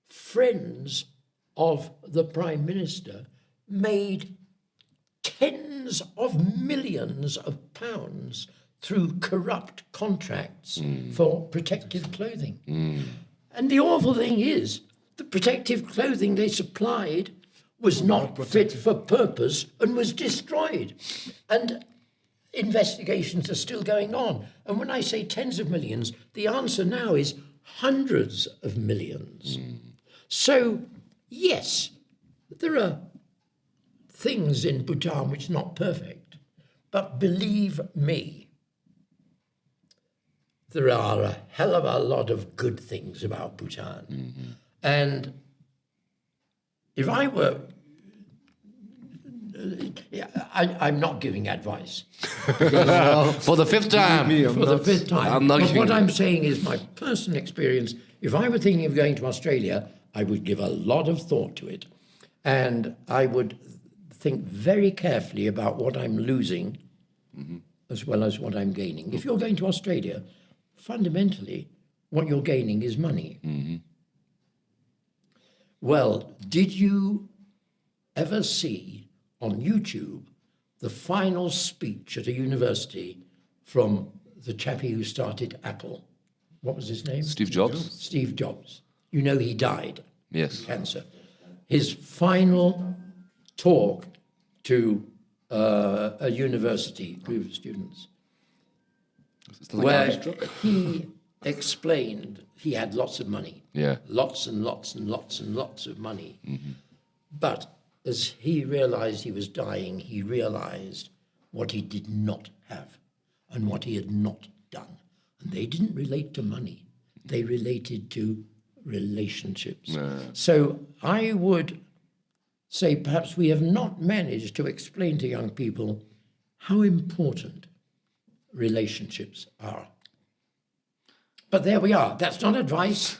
friends of the Prime Minister made tens of millions of pounds through corrupt contracts for protective clothing. And the awful thing is, the protective clothing they supplied was not fit for purpose and was destroyed. And investigations are still going on. And when I say tens of millions, the answer now is hundreds of millions. So, yes, there are things in Bhutan which are not perfect, but believe me, there are a hell of a lot of good things about Bhutan. And if I were, I'm not giving advice. For the fifth time. For the fifth time. I'm not but giving what I'm saying is my personal experience. If I were thinking of going to Australia, I would give a lot of thought to it. And I would think very carefully about what I'm losing as well as what I'm gaining. If you're going to Australia, fundamentally, what you're gaining is money. Well, did you ever see on YouTube the final speech at a university from the chappie who started Apple? What was his name? Steve Jobs? Steve Jobs. You know he died Yes. of cancer. His final talk to a university group of students, where he explained he had lots of money. Yeah. Lots and lots and lots and lots of money. But as he realized he was dying, he realized what he did not have and what he had not done. And they didn't relate to money. They related to relationships. So I would say perhaps we have not managed to explain to young people how important relationships are. But there we are. That's not advice.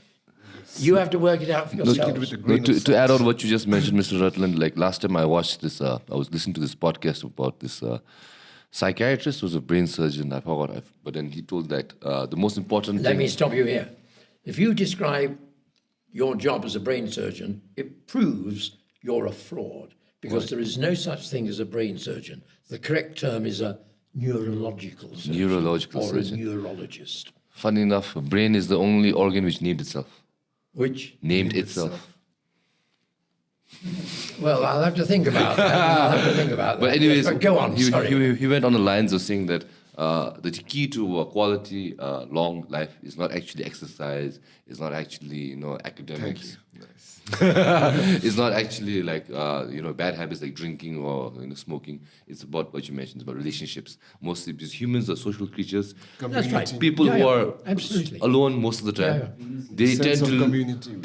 You have to work it out for yourselves. To add on what you just mentioned, Mr. Rutland, like last time I watched this, I was listening to this podcast about this psychiatrist who was a brain surgeon. I forgot, but then he told that the most important Let thing... me stop you here. If you describe your job as a brain surgeon, it proves you're a fraud, because there is no such thing as a brain surgeon. The correct term is a neurological surgeon. Neurological or surgeon. a neurologist. Funny enough, brain is the only organ which named itself. Which? Named itself. Well, I'll have to think about that. But anyways, But go on, sorry. He went on the lines of saying that the key to a quality, long life is not actually exercise, it's not actually, academics. It's not actually like, bad habits like drinking or smoking. It's about what you mentioned, it's about relationships. Mostly because humans are social creatures. That's right. People who are absolutely alone most of the time, they Sense tend of to community.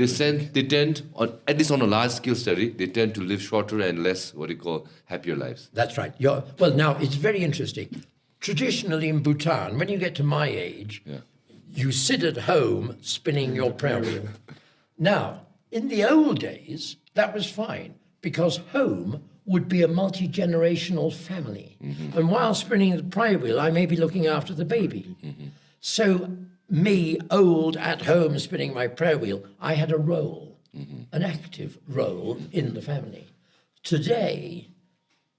they tend, at least on a large scale study, they tend to live shorter and less happier lives. That's right. Well, now, it's very interesting. Traditionally in Bhutan, when you get to my age, you sit at home spinning your prayer wheel. Now, in the old days, that was fine, because home would be a multi-generational family. And while spinning the prayer wheel, I may be looking after the baby. So me, old, at home, spinning my prayer wheel, I had a role, an active role in the family. Today,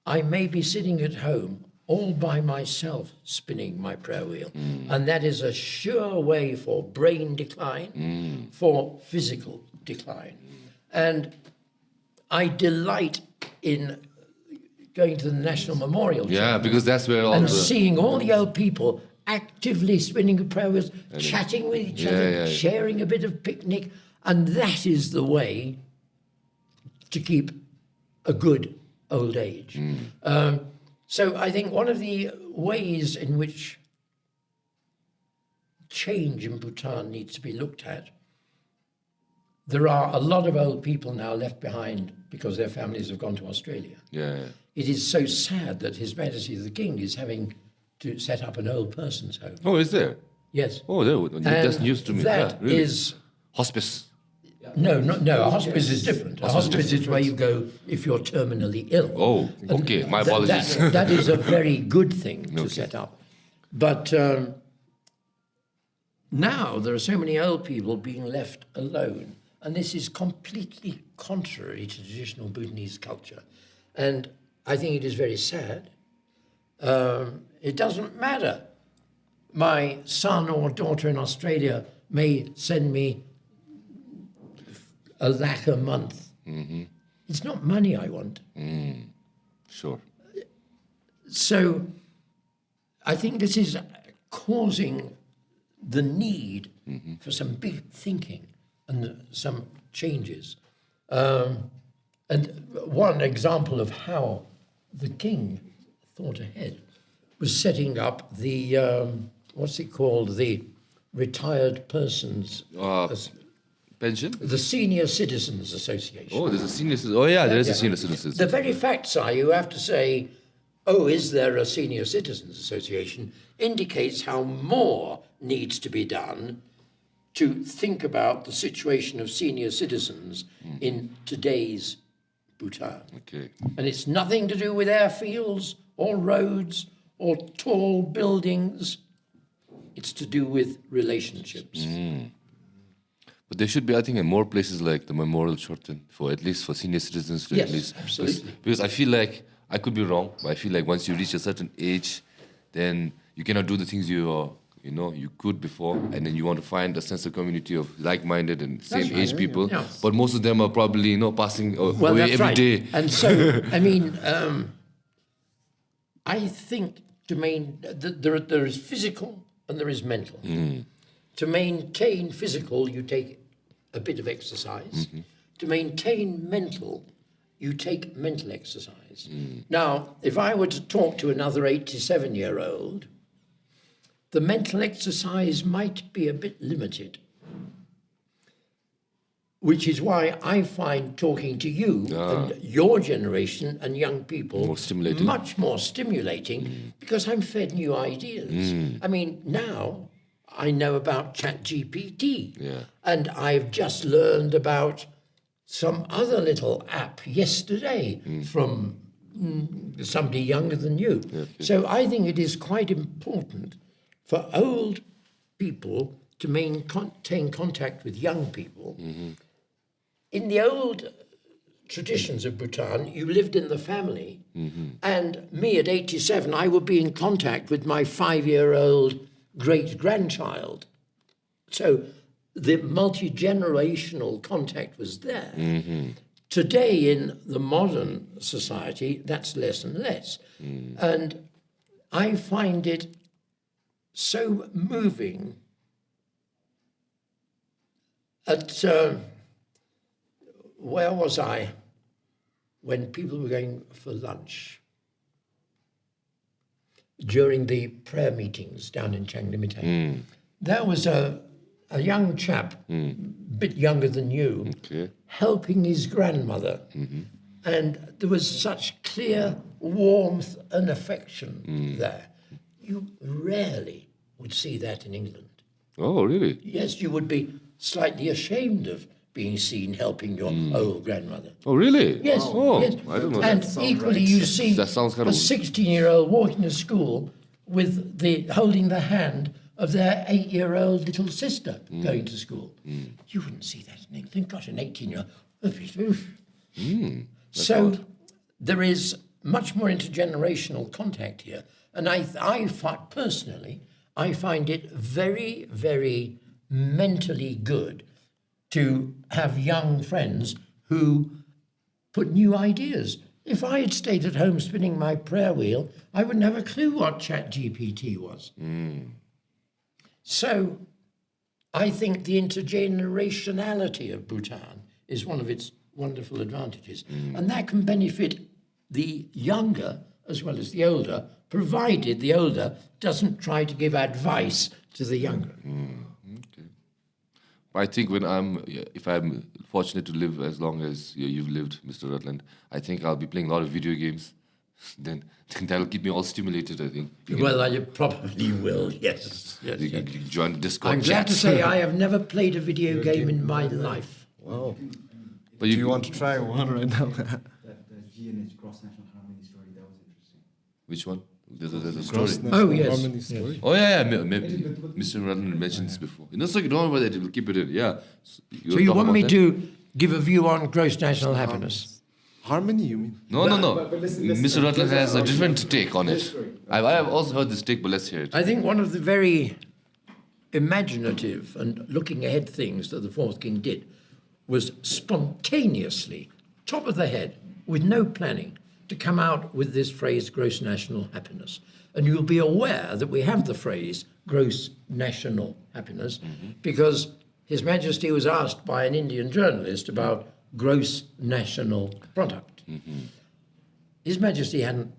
I may be sitting at home all by myself spinning my prayer wheel. And that is a sure way for brain decline, for physical decline. And I delight in going to the National Memorial Yeah, because that's where all and the... seeing all the old people actively spinning prayer wheels, chatting with each other, sharing a bit of picnic. And that is the way to keep a good old age. So I think one of the ways in which change in Bhutan needs to be looked at, there are a lot of old people now left behind because their families have gone to Australia. Yeah. It is so sad that His Majesty the King is having to set up an old person's home. Oh, is there? Yes. Oh, that's news to me. That yeah, really. is... Hospice. No, a hospice is different. A hospice is where you go if you're terminally ill. Oh, okay. My apologies. That is a very good thing to set up. But now there are so many old people being left alone, and this is completely contrary to traditional Bhutanese culture. And I think it is very sad. It doesn't matter. My son or daughter in Australia may send me $1 lakh a month. It's not money I want. Sure. So I think this is causing the need for some big thinking and some changes. And one example of how the king thought ahead was setting up the, what's it called, the retired persons... Pension? The Senior Citizens Association. Oh, there's a senior citizen. Oh, yeah, there is a senior citizen. The very facts are you have to say, oh, is there a Senior Citizens Association, indicates how more needs to be done to think about the situation of senior citizens in today's Bhutan. Okay. And it's nothing to do with airfields or roads or tall buildings. It's to do with relationships. But there should be, I think, in more places like the memorial shortened for at least for senior citizens to Yes, at least. absolutely. Because I feel like, I could be wrong, but I feel like once you reach a certain age, then you cannot do the things you could before, and then you want to find a sense of community of like-minded and same age people. Yeah. But most of them are probably, passing Well, away that's every right. day. And so, I mean, I think there is physical and there is mental. To maintain physical, you take a bit of exercise. To maintain mental, you take mental exercise. Now, if I were to talk to another 87-year-old, the mental exercise might be a bit limited, which is why I find talking to you and your generation and young people More stimulating. much more stimulating because I'm fed new ideas. I mean, now I know about ChatGPT, and I've just learned about some other little app yesterday from somebody younger than you. So I think it is quite important for old people to maintain contact with young people. In the old traditions of Bhutan, you lived in the family, and me at 87, I would be in contact with my 5-year-old great-grandchild. So the multi-generational contact was there. Today, in the modern society, that's less and less. And I find it so moving at, where was I when people were going for lunch during the prayer meetings down in Chiang. There was a young chap, bit younger than you, helping his grandmother. And there was such clear warmth and affection there. You rarely would see that in England. Oh, really? Yes, you would be slightly ashamed of being seen helping your old grandmother. Oh, really? Yes, Oh, yes. I don't know. And equally, you see That sounds kind a of- 16-year-old walking to school with holding the hand of their 8-year-old little sister going to school. You wouldn't see that in England. Gosh, an 18-year-old. So there is much more intergenerational contact here. And personally, I find it very, very mentally good to have young friends who put new ideas. If I had stayed at home spinning my prayer wheel, I wouldn't have a clue what ChatGPT was. So I think the intergenerationality of Bhutan is one of its wonderful advantages. And that can benefit the younger as well as the older, provided the older doesn't try to give advice to the younger. Okay. I think if I'm fortunate to live as long as you've lived, Mr. Rutland, I think I'll be playing a lot of video games. Then that'll keep me all stimulated, I think. Well, I probably will, yes. You can join the Discord I'm glad to chats. say I have never played a video game in my life. Wow. But Do you want to try one right now? That the G&H cross-national harmony story, that was interesting. Which one? There's a story. Cross-national Oh, yes. harmony story. Oh yeah, maybe Mr. Rutland mentioned this before. No, it's like don't worry about that. We'll keep it in. Yeah. So you want me to give a view on gross national happiness? Harmony, you mean? No. But listen, Mr. Rutland has a different take on it. I have also heard this take, but let's hear it. I think one of the very imaginative and looking ahead things that the Fourth King did was spontaneously, top of the head, with no planning, to come out with this phrase, gross national happiness. And you'll be aware that we have the phrase gross national happiness because His Majesty was asked by an Indian journalist about gross national product. His Majesty hadn't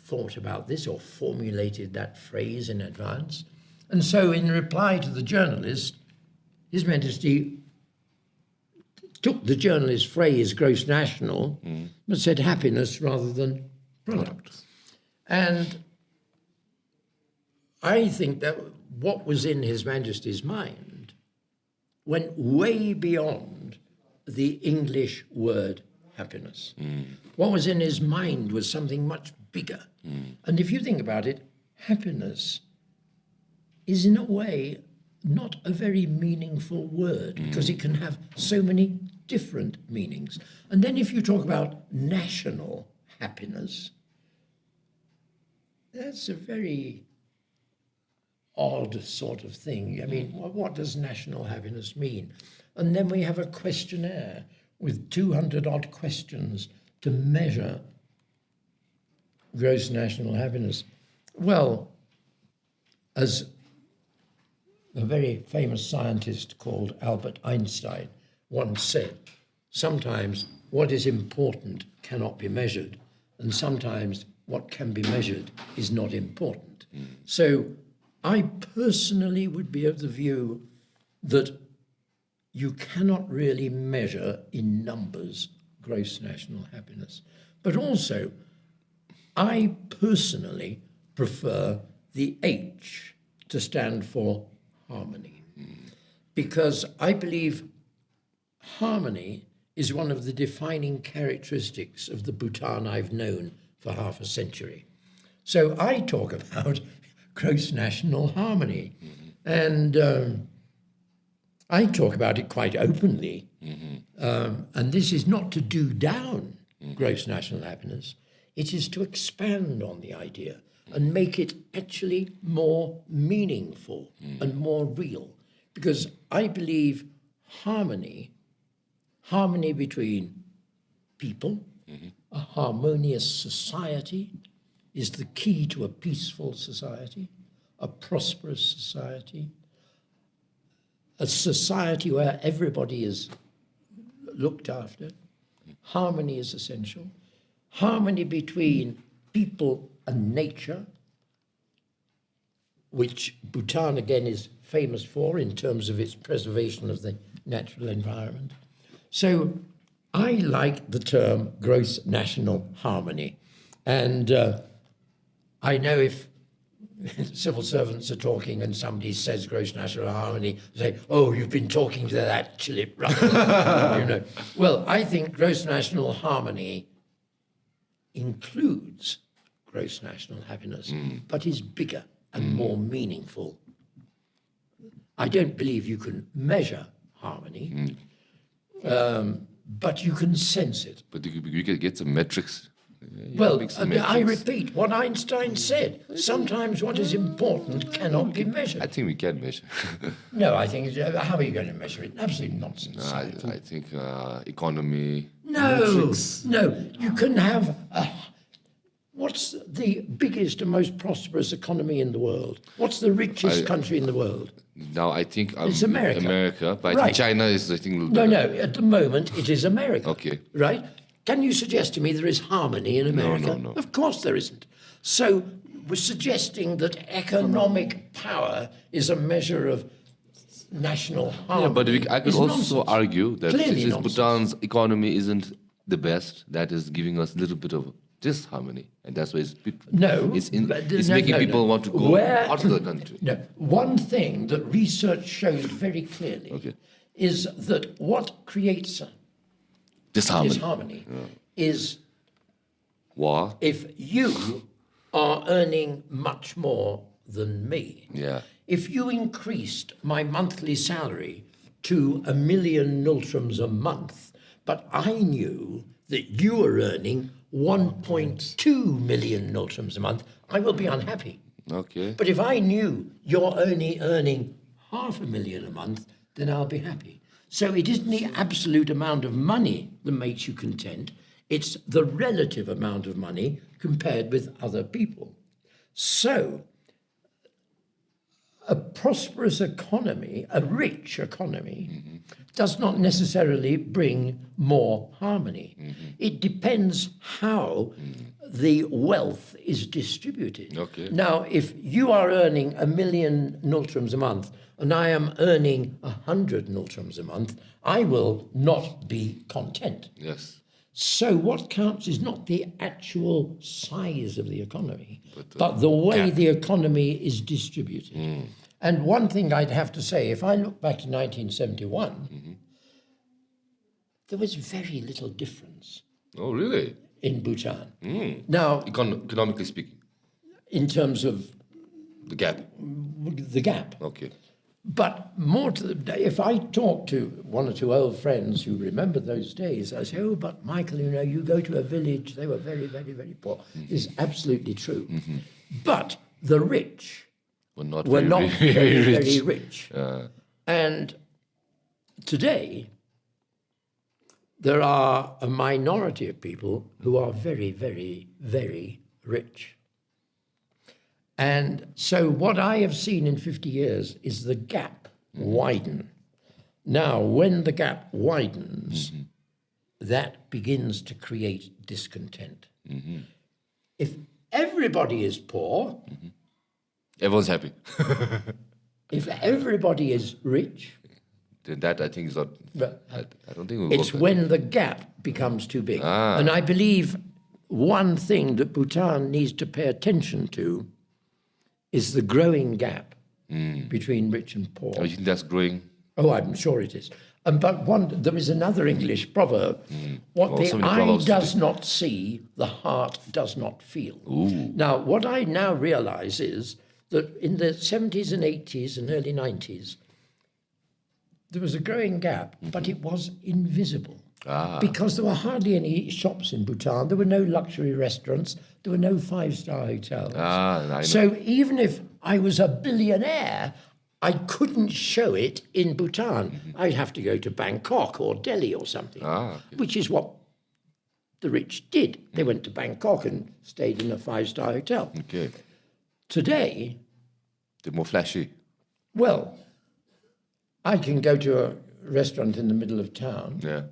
thought about this or formulated that phrase in advance. And so in reply to the journalist, His Majesty took the journalist's phrase gross national, but said happiness rather than product. And I think that what was in His Majesty's mind went way beyond the English word happiness. What was in his mind was something much bigger. And if you think about it, happiness is in a way not a very meaningful word because it can have so many different meanings. And then if you talk about national happiness, that's a very odd sort of thing. I mean, what does national happiness mean? And then we have a questionnaire with 200 odd questions to measure gross national happiness. Well, as a very famous scientist called Albert Einstein once said, sometimes what is important cannot be measured, and sometimes what can be measured is not important. So I personally would be of the view that you cannot really measure in numbers gross national happiness. But also, I personally prefer the H to stand for harmony, because I believe harmony is one of the defining characteristics of the Bhutan I've known for half a century. So I talk about gross national harmony, and I talk about it quite openly, and this is not to do down gross national happiness, it is to expand on the idea and make it actually more meaningful and more real. Because I believe harmony between people, a harmonious society, is the key to a peaceful society, a prosperous society, a society where everybody is looked after. Harmony is essential. Harmony between people and nature, which Bhutan again is famous for in terms of its preservation of the natural environment. So I like the term gross national harmony. And I know if civil servants are talking and somebody says gross national harmony, they say, oh, you've been talking to that chilip, you know. Well, I think gross national harmony includes gross national happiness, but is bigger and more meaningful. I don't believe you can measure harmony, but you can sense it. But you can get some metrics Well, mix I and match. repeat what Einstein said. Sometimes what is important cannot be I measured. think we can measure. No, I think, how are you going to measure it? Absolute nonsense. I think economy. No, you can have what's the biggest and most prosperous economy in the world? What's the richest country in the world? Now I think It's America. America, but I Right. think China is I think a little No, better. no, at the moment it is America. Okay. Right? Can you suggest to me there is harmony in America? no. Of course there isn't. So we're suggesting that economic power is a measure of national harmony. Yeah, but I could is also nonsense. argue that Clearly since nonsense. Bhutan's economy isn't the best, that is giving us a little bit of disharmony, and that's why it's making people want to go out of the country. No, one thing that research shows very clearly is that what creates Disharmony. disharmony is War. if you are earning much more than me. Yeah. If you increased my monthly salary to 1 million nultrums a month, but I knew that you were earning 1.2 million nultrums a month, I will be unhappy. Okay. But if I knew you're only earning 500,000 a month, then I'll be happy. So it isn't the absolute amount of money that makes you content, it's the relative amount of money compared with other people. So a prosperous economy, a rich economy, does not necessarily bring more harmony. It depends how the wealth is distributed. Okay. Now, if you are earning 1 million nultrums a month and I am earning 100 nultrums a month, I will not be content. Yes. So what counts is not the actual size of the economy, but the way the economy is distributed. And one thing I'd have to say, if I look back to 1971, there was very little difference Oh, really? in Bhutan. Now, Economically speaking, in terms of the gap. the gap, Okay. but more to the day, if I talk to one or two old friends who remember those days, I say, oh, but Michael, you know, you go to a village, they were very, very, very poor. It's absolutely true. But the rich But not were very, not very, very, rich. very rich. And today, there are a minority of people who are very, very, very rich. And so what I have seen in 50 years is the gap widen. Now, when the gap widens, that begins to create discontent. If everybody is poor, Everyone's happy. if everybody is rich, Then that I think is not. but I don't think it will it's work. when the gap becomes too big. And I believe one thing that Bhutan needs to pay attention to is the growing gap between rich and poor. Oh, you think that's growing? Oh, I'm sure it is. But there is another English proverb. What Oh, the so many eye proverbs does not see, the heart does not feel. Now, what I now realize is that in the 70s and 80s and early 90s, there was a growing gap, but it was invisible. Because there were hardly any shops in Bhutan. There were no luxury restaurants. There were no five-star hotels. I know. So even if I was a billionaire, I couldn't show it in Bhutan. I'd have to go to Bangkok or Delhi or something, which is what the rich did. They went to Bangkok and stayed in a five-star hotel. Okay. Today, They're more flashy. well, I can go to a restaurant in the middle of town Yeah.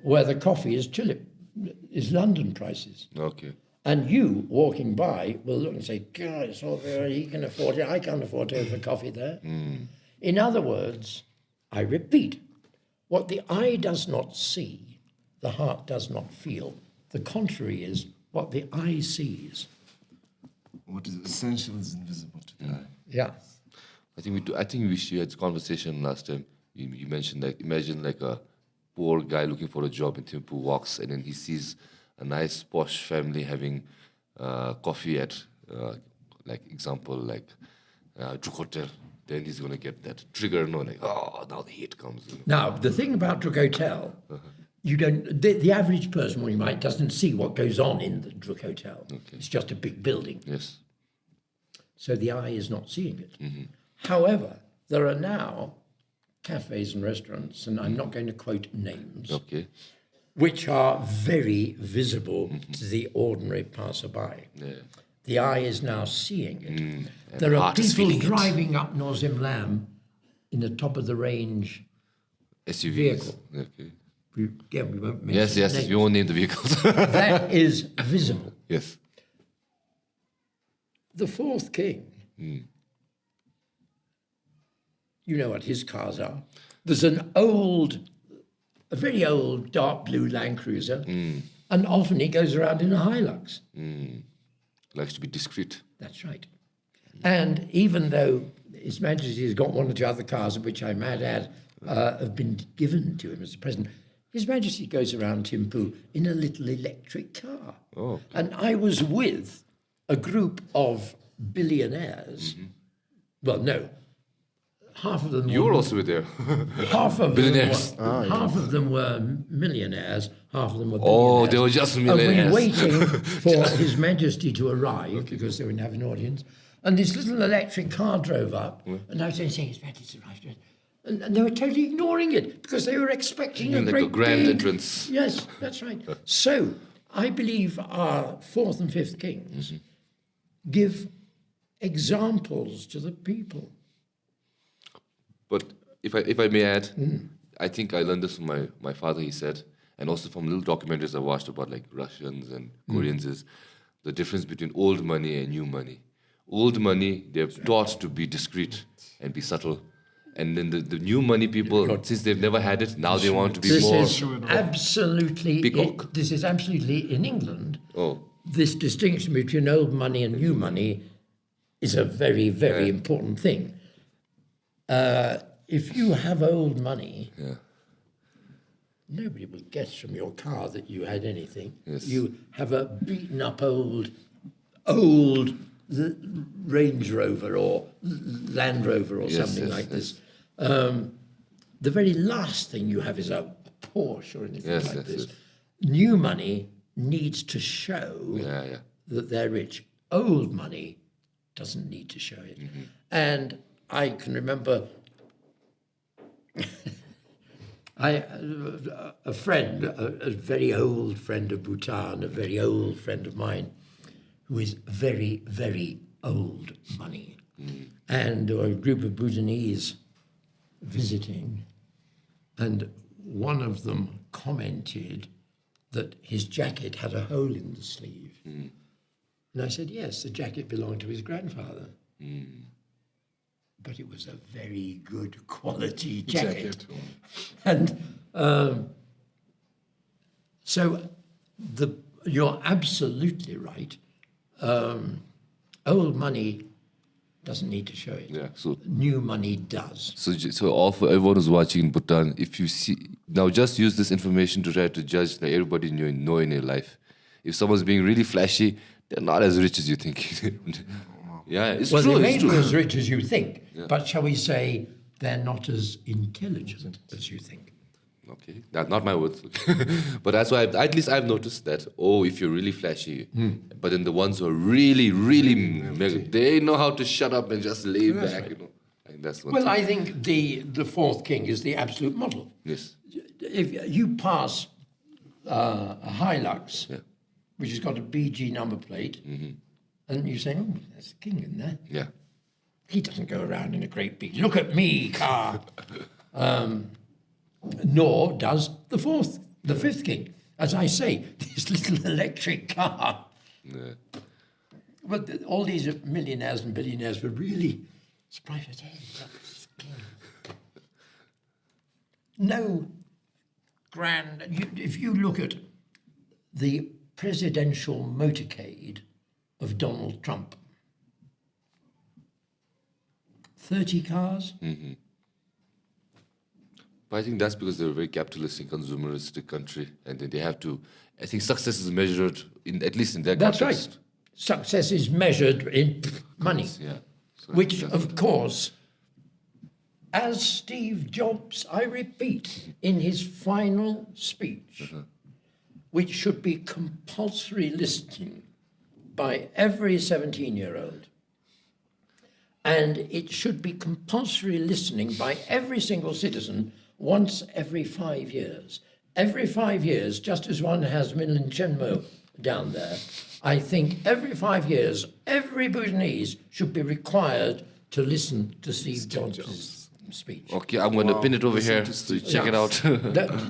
where the coffee is London prices. Okay. And you walking by will look and say, God, it's all very, he can afford it. I can't afford to have a coffee there. In other words, I repeat, what the eye does not see, the heart does not feel. The contrary is what the eye sees. What is essential is invisible to the eye. Yeah. I think we had this conversation last time. You mentioned like imagine like a poor guy looking for a job in Thimphu walks and then he sees a nice posh family having coffee at like example like Hotel. Then he's gonna get that trigger, like, oh, now the heat comes. Now, the thing about Druk Hotel, You don't. The average person, when you might, doesn't see what goes on in the Druk Hotel. Okay. It's just a big building, Yes. so the eye is not seeing it. However, there are now cafes and restaurants, and I'm not going to quote names, Okay. which are very visible to the ordinary passerby. Yeah. The eye is now seeing it. And There the are heart is people feeling it. driving up Northern Lam in the top of the range SUVs. vehicle. Okay. Again, we won't mention Yes, yes. names. You won't name the vehicles. That is visible. Yes. The fourth king, you know what his cars are. There's a very old dark blue Land Cruiser, and often he goes around in a Hilux. Likes to be discreet. That's right. And even though His Majesty has got one or two other cars, which I might add have been given to him as a present, His Majesty goes around Thimphu in a little electric car. Oh. And I was with a group of billionaires. Well, no, half of them. You were were, also there. half of billionaires. Them were, half of them were millionaires. Half of them were Oh, billionaires. they were just And we're millionaires. waiting for His Majesty to arrive because they wouldn't have an audience. And this little electric car drove up, and I was saying, His Majesty's arrived. And they were totally ignoring it because they were expecting a Like a great grand big- entrance. Yes, that's right. So I believe our fourth and fifth kings give examples to the people. But if I may add, I think I learned this from my father, he said, and also from little documentaries I watched about like Russians and Koreans, is the difference between old money and new money. Old money, they're taught to be discreet and be subtle. And then the new money people, since they've never had it, now they want to be This more. is absolutely Peacock. this is absolutely in England. Oh, This distinction between old money and new money is a very, very important thing. If you have old money, nobody will guess from your car that you had anything. Yes. You have a beaten up old Range Rover or Land Rover or Yes, something yes, like yes. this. The very last thing you have is a Porsche or anything Yes, like yes, this. yes. New money needs to show yeah. that they're rich. Old money doesn't need to show it. And I can remember a friend, a very old friend of Bhutan, a very old friend of mine, who is very, very old money. And a group of Bhutanese visiting, and one of them commented that his jacket had a hole in the sleeve. And I said, yes, the jacket belonged to his grandfather. But it was a very good quality jacket. And so you're absolutely right. Old money doesn't need to show it. Yeah. So New money does. So all for everyone who's watching in Bhutan, if you see now, just use this information to try to judge like everybody you know in your life. If someone's being really flashy, they're not as rich as you think. Yeah, it's Well, true. they may It's be true. as rich as you think, but shall we say they're not as intelligent as you think. Okay, not my words. But that's why at least I've noticed that. Oh, if you're really flashy, but then the ones who are really, really mega, they know how to shut up and just lay back. You know, and that's one Well, thing. I think the fourth king is the absolute model. Yes. If you pass a Hilux, Yeah. which has got a BG number plate, and you say, oh, there's a king in there. Yeah. He doesn't go around in a great big, look at me car. Nor does the fifth king. As I say, this little electric car. Yeah. But all these millionaires and billionaires were really surprised. Hey, look, this king. No grand. If you look at the presidential motorcade of Donald Trump, 30 cars. But I think that's because they're a very capitalistic, consumeristic country, and then they have to. I think success is measured in at least in their That's context. right. Success is measured in money, Yeah. So which, that's- of course, as Steve Jobs, I repeat, in his final speech, which should be compulsory listening by every 17-year-old, and it should be compulsory listening by every single citizen once every 5 years. Every 5 years, just as one has Minlin Chenmo down there, I think every 5 years, every Bhutanese should be required to listen to Steve Jobs' speech. Okay, I'm going to pin it over here so you check it out.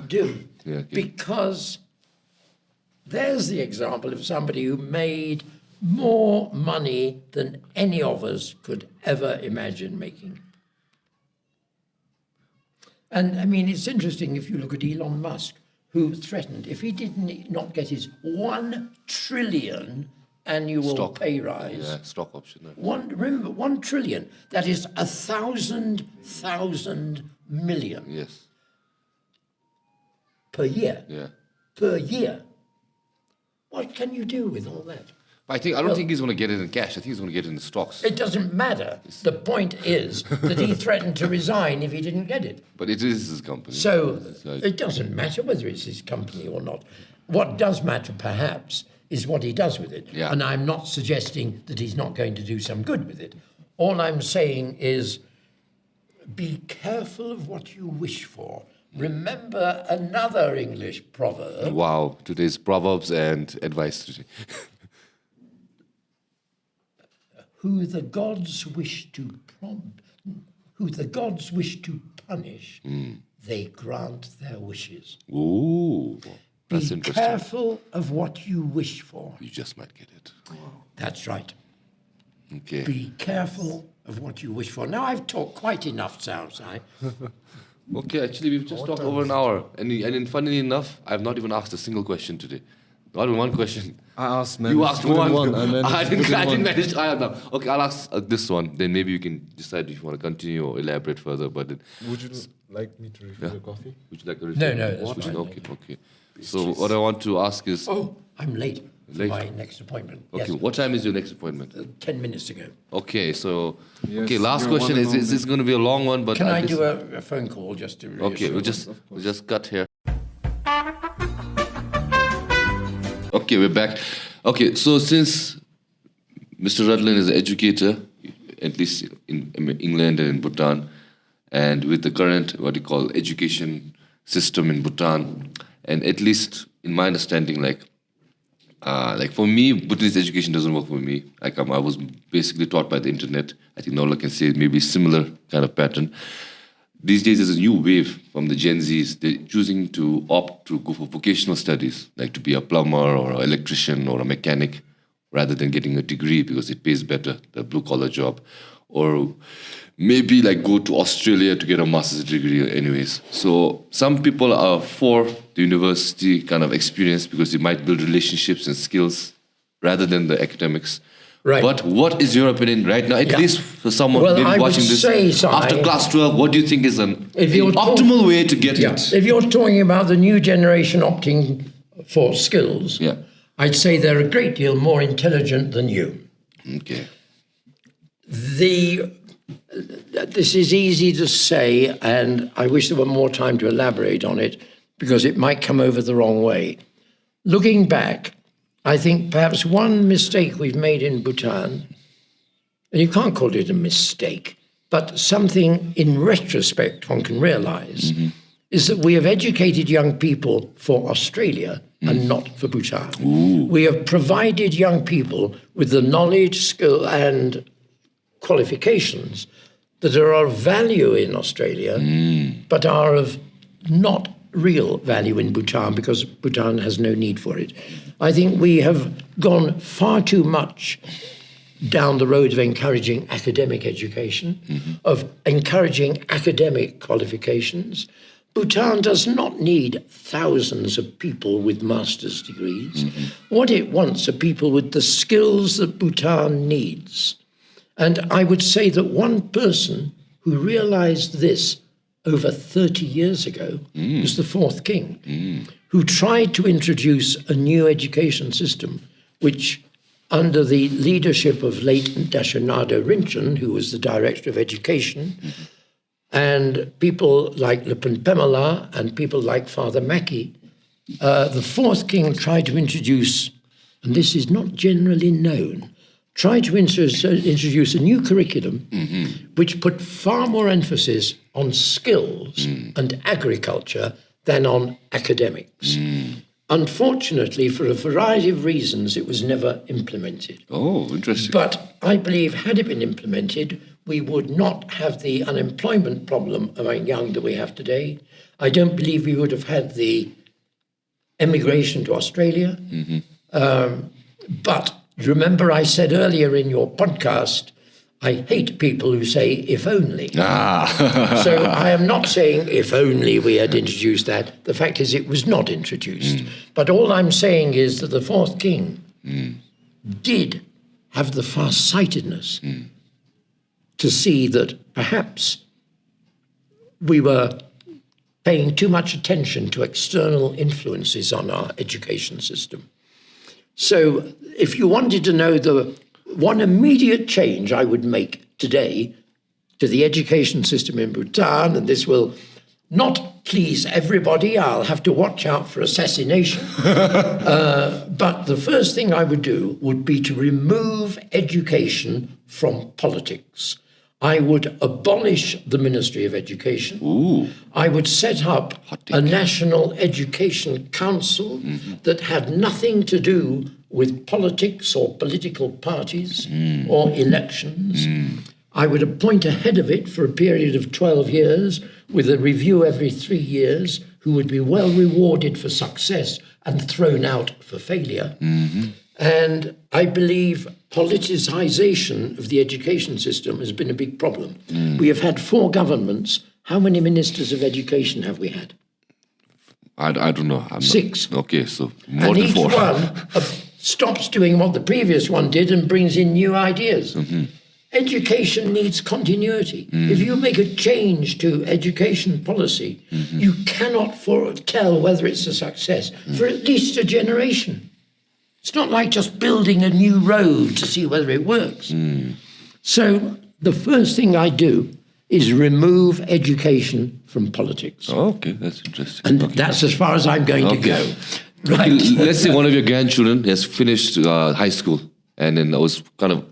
Do. Yeah, okay. Because there's the example of somebody who made more money than any of us could ever imagine making. And I mean, it's interesting if you look at Elon Musk, who threatened if he did not get his 1 trillion annual pay rise. Yeah, stock option. Remember, 1 trillion, that is 1,000 million Yes. per year. Yeah. Per year. What can you do with all that? I don't think he's going to get it in cash. I think he's going to get it in stocks. It doesn't matter. The point is that he threatened to resign if he didn't get it. But it is his company. So it doesn't matter whether it's his company or not. What does matter, perhaps, is what he does with it. Yeah. And I'm not suggesting that he's not going to do some good with it. All I'm saying is be careful of what you wish for. Remember another English proverb. Wow, today's proverbs and advice today. Who the gods wish to punish, they grant their wishes. Ooh, that's Be interesting. careful of what you wish for. You just might get it. That's right. Okay. Be careful of what you wish for. Now, I've talked quite enough, Saosai. Okay, actually, we've just talked over an hour. And funnily enough, I've not even asked a single question today. Not even one question. I asked, man. You asked one. I I didn't manage to. Okay, I'll ask this one. Then maybe you can decide if you want to continue or elaborate further. But Would you like me to refill your coffee? would you like to? No, that's fine. Okay. So what I want to ask is, Oh, I'm late for Late? my next appointment. okay, Yes, what time is your next appointment? 10 minutes ago. Okay, so Yes, last you're question one is and this is going to be a long one, but Can I just- do a phone call just to reassure Okay, you? we'll just cut here. Okay, we're back. Okay, so since Mr. Rutland is an educator, at least in England and in Bhutan, and with the current what you call education system in Bhutan, and at least in my understanding, like for me, Bhutanese education doesn't work for me. Like I was basically taught by the internet. I think Nola can say maybe similar kind of pattern. These days, there's a new wave from the Gen Zs. They're choosing to opt to go for vocational studies, like to be a plumber or an electrician or a mechanic, rather than getting a degree because it pays better, the blue-collar job. Or maybe like go to Australia to get a master's degree anyways. So some people are for the university kind of experience because it might build relationships and skills rather than the academics. Right. But what is your opinion right now, at Yeah. least for someone Well, maybe I would watching this say, Si, after class 12, what do you think is an If you're optimal way to get Yeah. it? If you're talking about the new generation opting for skills, Yeah. I'd say they're a great deal more intelligent than you. Okay. This is easy to say, and I wish there were more time to elaborate on it because it might come over the wrong way. Looking back, I think perhaps one mistake we've made in Bhutan, and you can't call it a mistake, but something in retrospect one can realize, is that we have educated young people for Australia and not for Bhutan. We have provided young people with the knowledge, skill, and qualifications that are of value in Australia, but are of not real value in Bhutan because Bhutan has no need for it. I think we have gone far too much down the road of encouraging academic education, of encouraging academic qualifications. Bhutan does not need thousands of people with master's degrees. What it wants are people with the skills that Bhutan needs. And I would say that one person who realized this over 30 years ago was the fourth king, who tried to introduce a new education system, which under the leadership of late Dashanada Rinchen, who was the director of education, and people like Lipin Pemala and people like Father Mackey, the fourth king tried to introduce, and this is not generally known, tried to introduce a new curriculum which put far more emphasis on skills and agriculture than on academics. Unfortunately, for a variety of reasons, it was never implemented. Oh, interesting. But I believe had it been implemented, we would not have the unemployment problem among young that we have today. I don't believe we would have had the emigration to Australia. But remember I said earlier in your podcast, I hate people who say, if only. So I am not saying if only we had introduced that. The fact is it was not introduced. But all I'm saying is that the fourth king did have the far-sightedness to see that perhaps we were paying too much attention to external influences on our education system. So if you wanted to know the one immediate change I would make today to the education system in Bhutan, and this will not please everybody, I'll have to watch out for assassination, but the first thing I would do would be to remove education from politics. I would abolish the Ministry of Education. I would set up a National Education Council that had nothing to do with politics or political parties or elections. I would appoint a head of it for a period of 12 years with a review every 3 years, who would be well rewarded for success and thrown out for failure. And I believe politicization of the education system has been a big problem. We have had 4 governments. How many ministers of education have we had? I don't know. 6. Okay, so more And than each 4. one stops doing what the previous one did and brings in new ideas. Education needs continuity. If you make a change to education policy, you cannot foretell whether it's a success for at least a generation. It's not like just building a new road to see whether it works. So the first thing I do is remove education from politics. Okay, that's interesting. And that's as far as I'm going to go. Right. Let's say one of your grandchildren has finished high school, and then I was kind of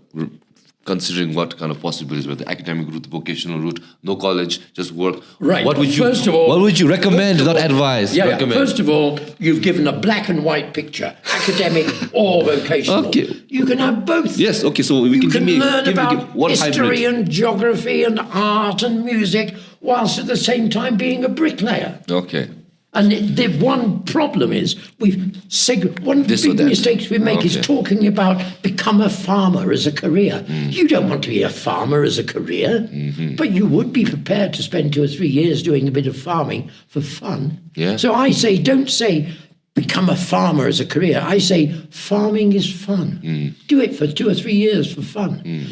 considering what kind of possibilities were the academic route, the vocational route, no college, just work. Right. What would you? First of all, what would you recommend, not advise? Yeah, recommend. First of all, you've given a black and white picture, academic or vocational. Okay. You can have both. Yes. Okay. So we You can can learn about one history hybrid. and geography and art and music, whilst at the same time being a bricklayer. Okay. And the one problem is one of the This or big that. mistakes we make is Okay. talking about become a farmer as a career. You don't want to be a farmer as a career, but you would be prepared to spend 2 or 3 years doing a bit of farming for fun. Yeah. So I say, don't say become a farmer as a career. I say farming is fun. Do it for 2 or 3 years for fun.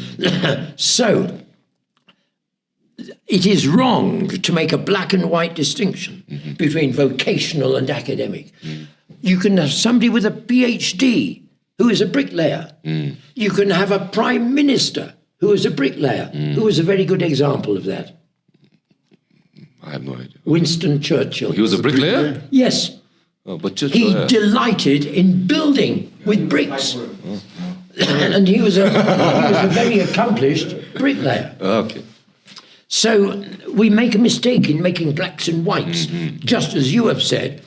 So it is wrong to make a black and white distinction between vocational and academic. You can have somebody with a PhD who is a bricklayer. You can have a prime minister who is a bricklayer, who is a very good example of that. I have no idea. Winston Churchill. He was a bricklayer? Yes. Oh, but just He delighted in building with bricks. And he was a very accomplished bricklayer. Okay. So we make a mistake in making blacks and whites, just as you have said.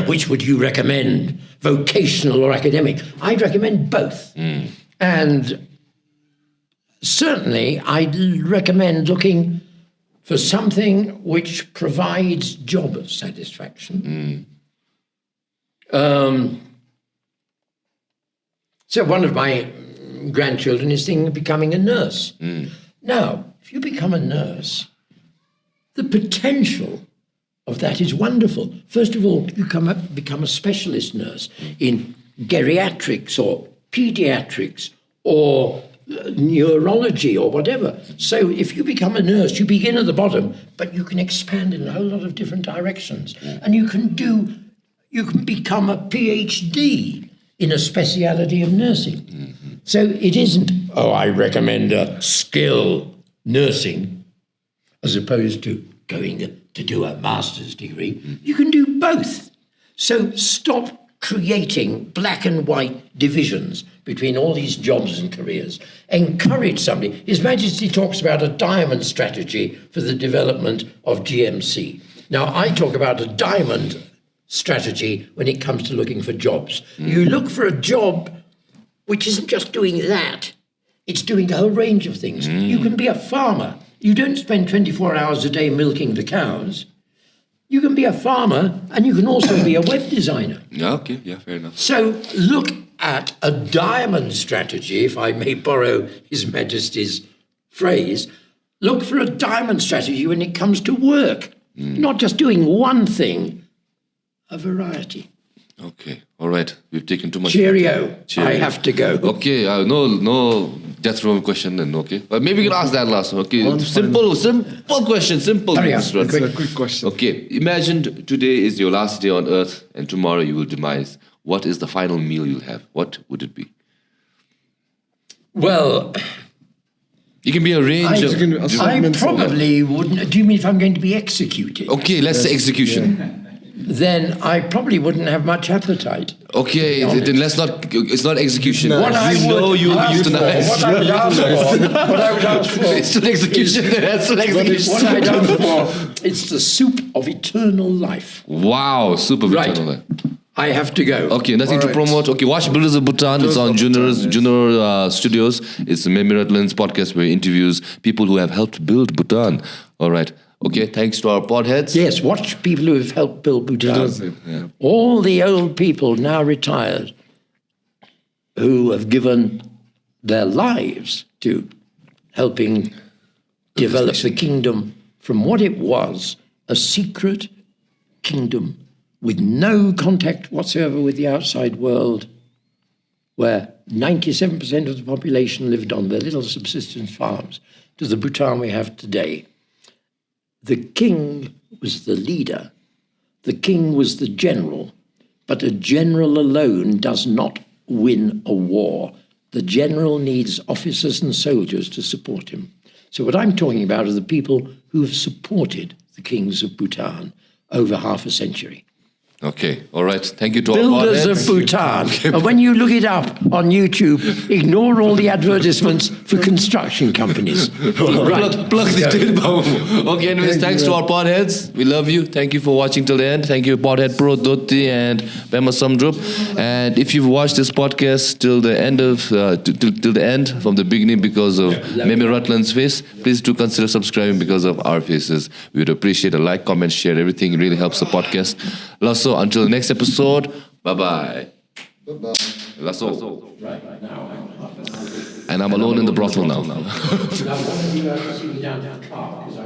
Which would you recommend, vocational or academic? I'd recommend both. And certainly I'd recommend looking for something which provides job satisfaction. So one of my grandchildren is thinking of becoming a nurse. Now, if you become a nurse, the potential of that is wonderful. First of all, you become a specialist nurse in geriatrics or pediatrics or neurology or whatever. So if you become a nurse, you begin at the bottom, but you can expand in a whole lot of different directions. And you can become a PhD in a speciality of nursing. So it isn't, I recommend a skill nursing. as opposed to going to do a master's degree. You can do both. So stop creating black and white divisions between all these jobs and careers. Encourage somebody. His Majesty talks about a diamond strategy for the development of GMC. Now, I talk about a diamond strategy when it comes to looking for jobs. You look for a job which isn't just doing that. It's doing a whole range of things. You can be a farmer. You don't spend 24 hours a day milking the cows. You can be a farmer and you can also be a web designer. Yeah, okay, yeah, fair enough. So look at a diamond strategy, if I may borrow His Majesty's phrase. Look for a diamond strategy when it comes to work. Not just doing one thing, a variety. Okay, all right. We've taken too much. Cheerio. Cheerio. I have to go. Okay, no death row question then, okay. But maybe we can ask that last one, okay. Simple question, simple. Hurry up, Mr. It's a quick question. Okay, imagine today is your last day on earth and tomorrow you will demise. What is the final meal you'll have? What would it be? Well, You can be a range of... I probably wouldn't. Do you mean if I'm going to be executed? Okay, let's say execution. Then I probably wouldn't have much appetite. Okay, then let's not... It's not execution. What I would you'll ask for, euthanize. what I would ask for, It's still execution. That's still execution. what I'd ask for, it's the soup of eternal life. Wow, super Right. eternal. I have to go. Okay, nothing to Alright. promote. Okay, watch Builders of Bhutan. It's on Junior Studios. It's Memi Rutland's podcast where he interviews people who have helped build Bhutan. All right. Okay, thanks to our pod heads. Yes, watch people who have helped build Bhutan. Yeah. All the old people now retired who have given their lives to helping develop the kingdom from what it was, a secret kingdom with no contact whatsoever with the outside world, where 97% of the population lived on their little subsistence farms, to the Bhutan we have today. The king was the leader, the king was the general, but a general alone does not win a war. The general needs officers and soldiers to support him. So what I'm talking about are the people who have supported the kings of Bhutan over half a century. Okay, all right. Thank you to our Builders of podheads. Bhutan. And when you look it up on YouTube, ignore all the advertisements for construction companies. Right. Plug the Okay, anyways, thanks to our podheads. We love you. Thank you for watching till the end. Thank you, Podhead Pro, Doti, and Pema Samdrup. And if you've watched this podcast till the end till the end, from the beginning because of Memi Rutland's face, please do consider subscribing because of our faces. We would appreciate a like, comment, share. Everything it really helps the podcast. Lasso, until the next episode, bye-bye. Bye-bye. Lasso. And I'm alone in the brothel now. Now, one of you have to see me down to the car, because